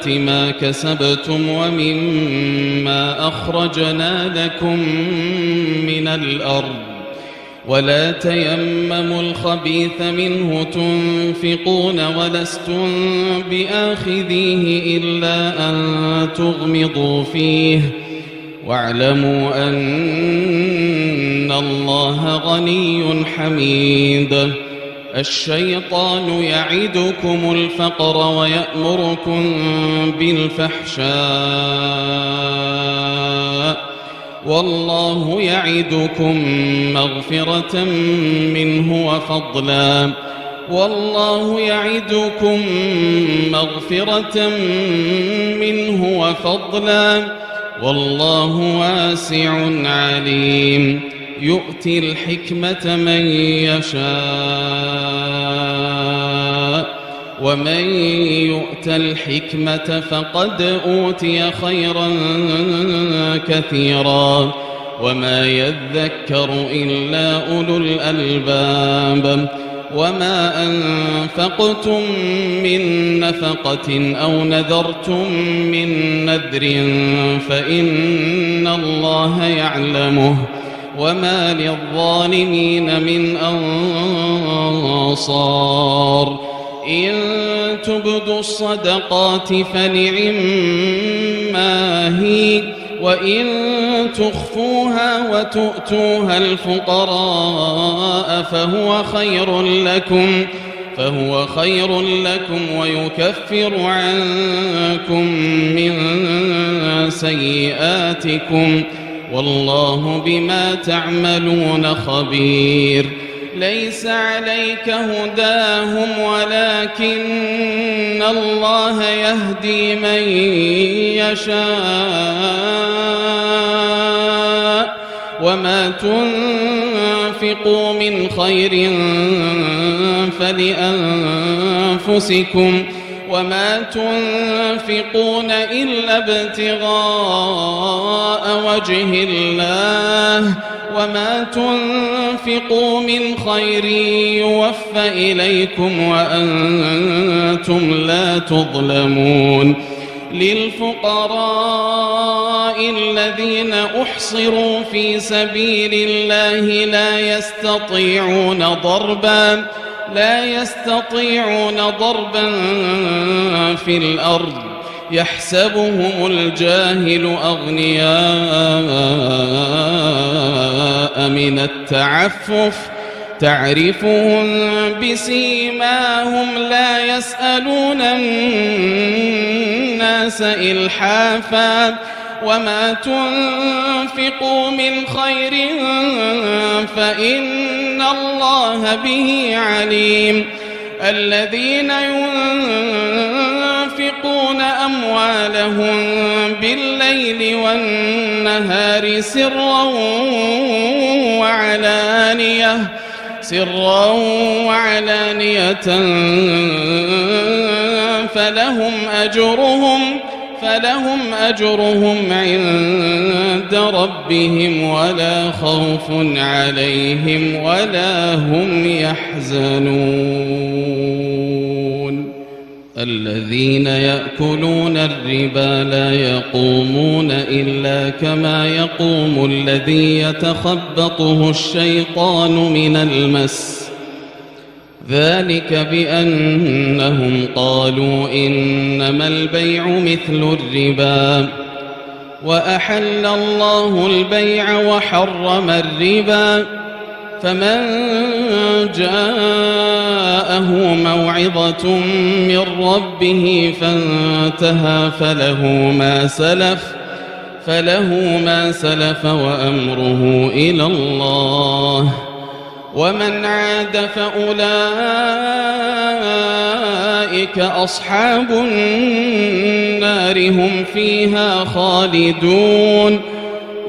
ما كسبتم ومما أخرجنا لكم من الأرض ولا تيمموا الخبيث منه تنفقون ولستم بآخذيه إلا أن تغمضوا فيه واعلموا أن الله غني حميد الشيطان يعدكم الفقر ويأمركم بالفحشاء والله يعدكم مغفرة منه وفضلا والله يعدكم مغفرة منه وفضلا والله واسع عليم يؤتي الحكمة من يشاء ومن يؤت الحكمة فقد أوتي خيرا كثيرا وما يذكر إلا أولو الألباب وما أنفقتم من نفقة أو نذرتم من نذر فإن الله يعلمه وما للظالمين من أنصار إن تبدوا الصدقات فنعما هي وإن تخفوها وتؤتوها الفقراء فهو خير لكم ويكفر عنكم من سيئاتكم والله بما تعملون خبير ليس عليك هداهم ولكن الله يهدي من يشاء وما تنفقوا من خير فلأنفسكم وما تنفقون إلا ابتغاء وجه الله وما تنفقوا من خير يوفى إليكم وأنتم لا تظلمون للفقراء الذين أحصروا في سبيل الله لا يستطيعون ضربا في الأرض يحسبهم الجاهل أغنياء من التعفف تعرفهم بسيماهم لا يسألون الناس إلحافا وما تنفقوا من خير فإن الله به عليم الذين ينفقون أموالهم بالليل والنهار سرا وعلانية فلهم أجرهم عند ربهم ولا خوف عليهم ولا هم يحزنون الذين يأكلون الربا لا يقومون إلا كما يقوم الذي يتخبطه الشيطان من المس ذلك بأنهم قالوا إنما البيع مثل الربا وأحل الله البيع وحرم الربا فمن جاءه موعظة من ربه فانتهى فله ما سلف وأمره إلى الله ومن عاد فأولئك أصحاب النار هم فيها خالدون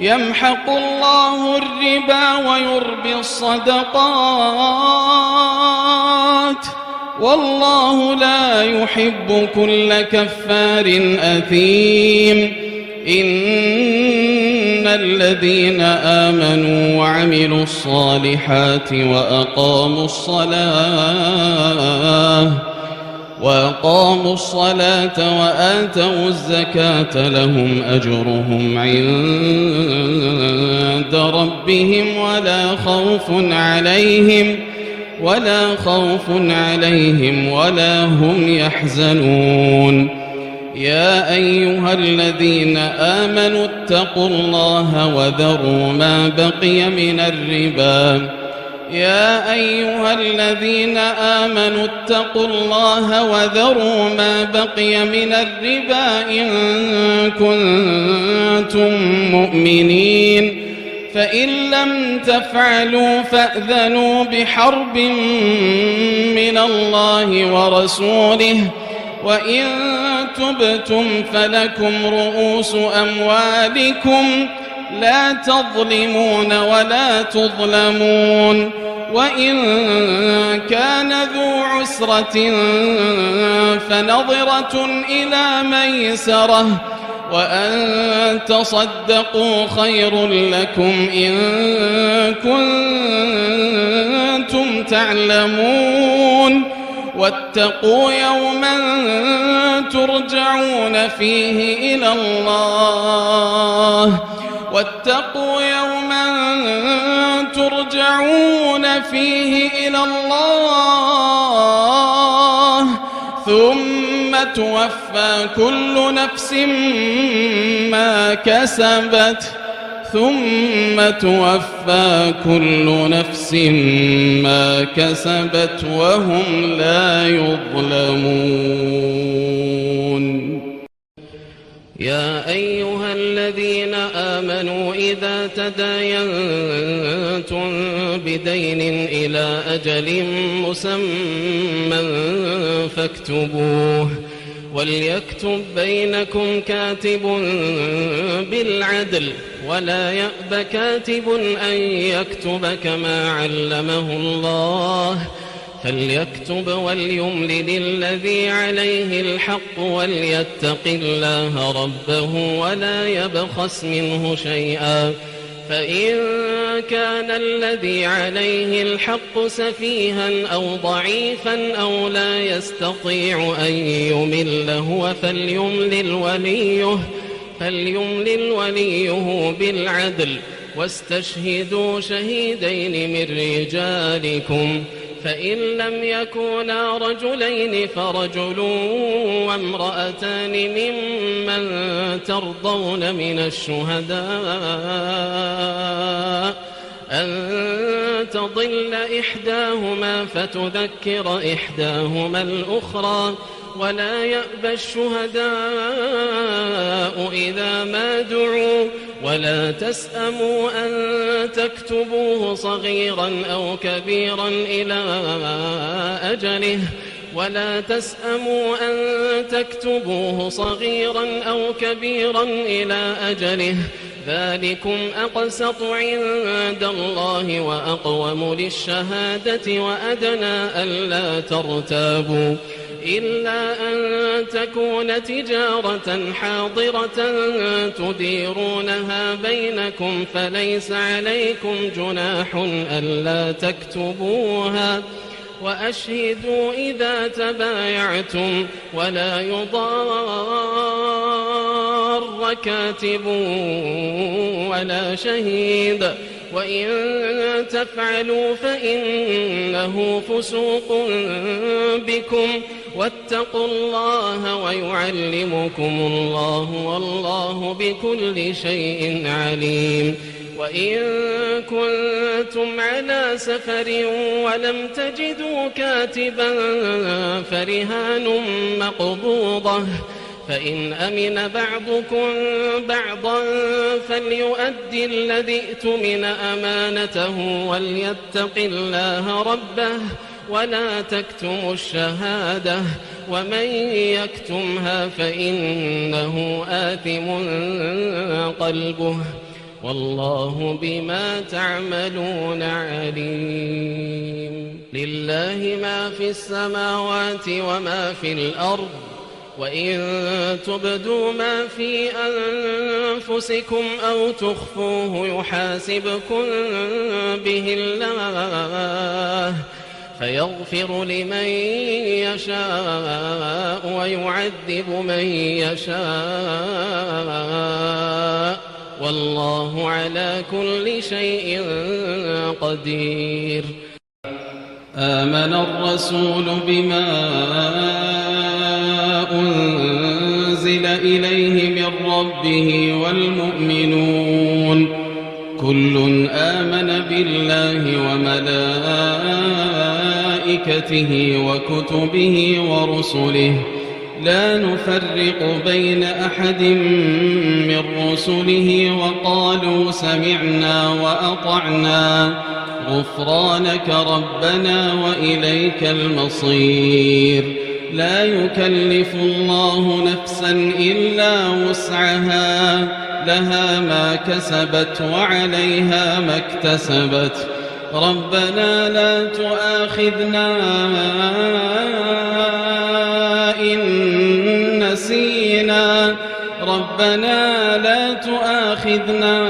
يمحق الله الربا ويربي الصدقات والله لا يحب كل كفار أثيم إن الذين آمنوا وعملوا الصالحات وأقاموا الصلاة وآتوا الزكاة لهم أجرهم عند ربهم ولا خوف عليهم ولا هم يحزنون يا أيها الذين آمنوا اتقوا الله وذروا ما بقي من الربا إن كنتم مؤمنين فإن لم تفعلوا فأذنوا بحرب من الله ورسوله وإن تبتم فلكم رؤوس أموالكم لا تظلمون ولا تظلمون وإن كان ذو عسرة فنظرة إلى ميسرة وأن تصدقوا خير لكم إن كنتم تعلمون واتقوا يوما ترجعون فيه إلى الله ثم توفى كل نفس ما كسبت وهم لا يظلمون. يا أيها الذين آمنوا إذا تداينتم بدين إلى أجل مسمى فاكتبوه وليكتب بينكم كاتب بالعدل ولا يأب كاتب أن يكتب كما علمه الله فليكتب وليملل الذي عليه الحق وليتق الله ربه ولا يبخس منه شيئا فإن كان الذي عليه الحق سفيها أو ضعيفا أو لا يستطيع أن يمل هو فليملل وليه بالعدل واستشهدوا شهيدين من رجالكم فإن لم يكونا رجلين فرجل وامرأتان ممن ترضون من الشهداء أن تضل إحداهما فتذكر إحداهما الأخرى ولا يأبى الشهداء إذا ما دعوا ولا تسأموا أن تكتبوه صغيرا أو كبيرا إلى أجله ذلكم أقسط عند الله وأقوم للشهادة وأدنى ألا ترتابوا إلا أن تكون تجارة حاضرة تديرونها بينكم فليس عليكم جناح ألا تكتبوها وأشهدوا إذا تبايعتم ولا يضار كاتب ولا شهيد وإن تفعلوا فإنه فسوق بكم واتقوا الله ويعلمكم الله والله بكل شيء عليم. وإن كنتم على سفر ولم تجدوا كاتبا فرهان مقبوضة فإن أمن بعضكم بعضا فليؤدي الذي اؤتمن أمانته وليتق الله ربه ولا تكتموا الشهادة ومن يكتمها فإنه آثم قلبه والله بما تعملون عليم. لله ما في السماوات وما في الأرض وإن تبدوا ما في أنفسكم أو تخفوه يحاسبكم به الله فيغفر لمن يشاء ويعذب من يشاء والله على كل شيء قدير. آمن الرسول بما أنزل إليه من ربه والمؤمنون كل آمن بالله وملائكته وكتبه ورسله لا نفرق بين أحد من رسله وقالوا سمعنا وأطعنا غفرانك ربنا وإليك المصير. لا يكلف الله نفسا إلا وسعها، لها ما كسبت وعليها ما اكتسبت. ربنا لا تؤاخذنا إن نسينا، ربنا لا تؤاخذنا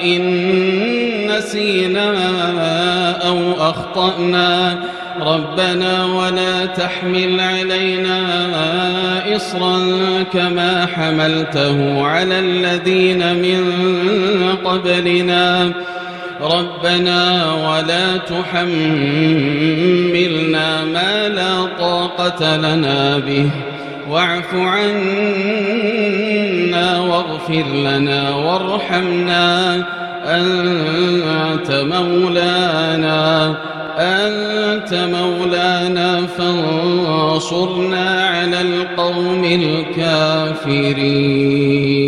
إن نسينا أو أخطأنا، ربنا ولا تحمل علينا إصرا كما حملته على الذين من قبلنا، ربنا ولا تحملنا ما لا طاقة لنا به، واعف عنا واغفر لنا وارحمنا، أنت مولانا فانصرنا على القوم الكافرين.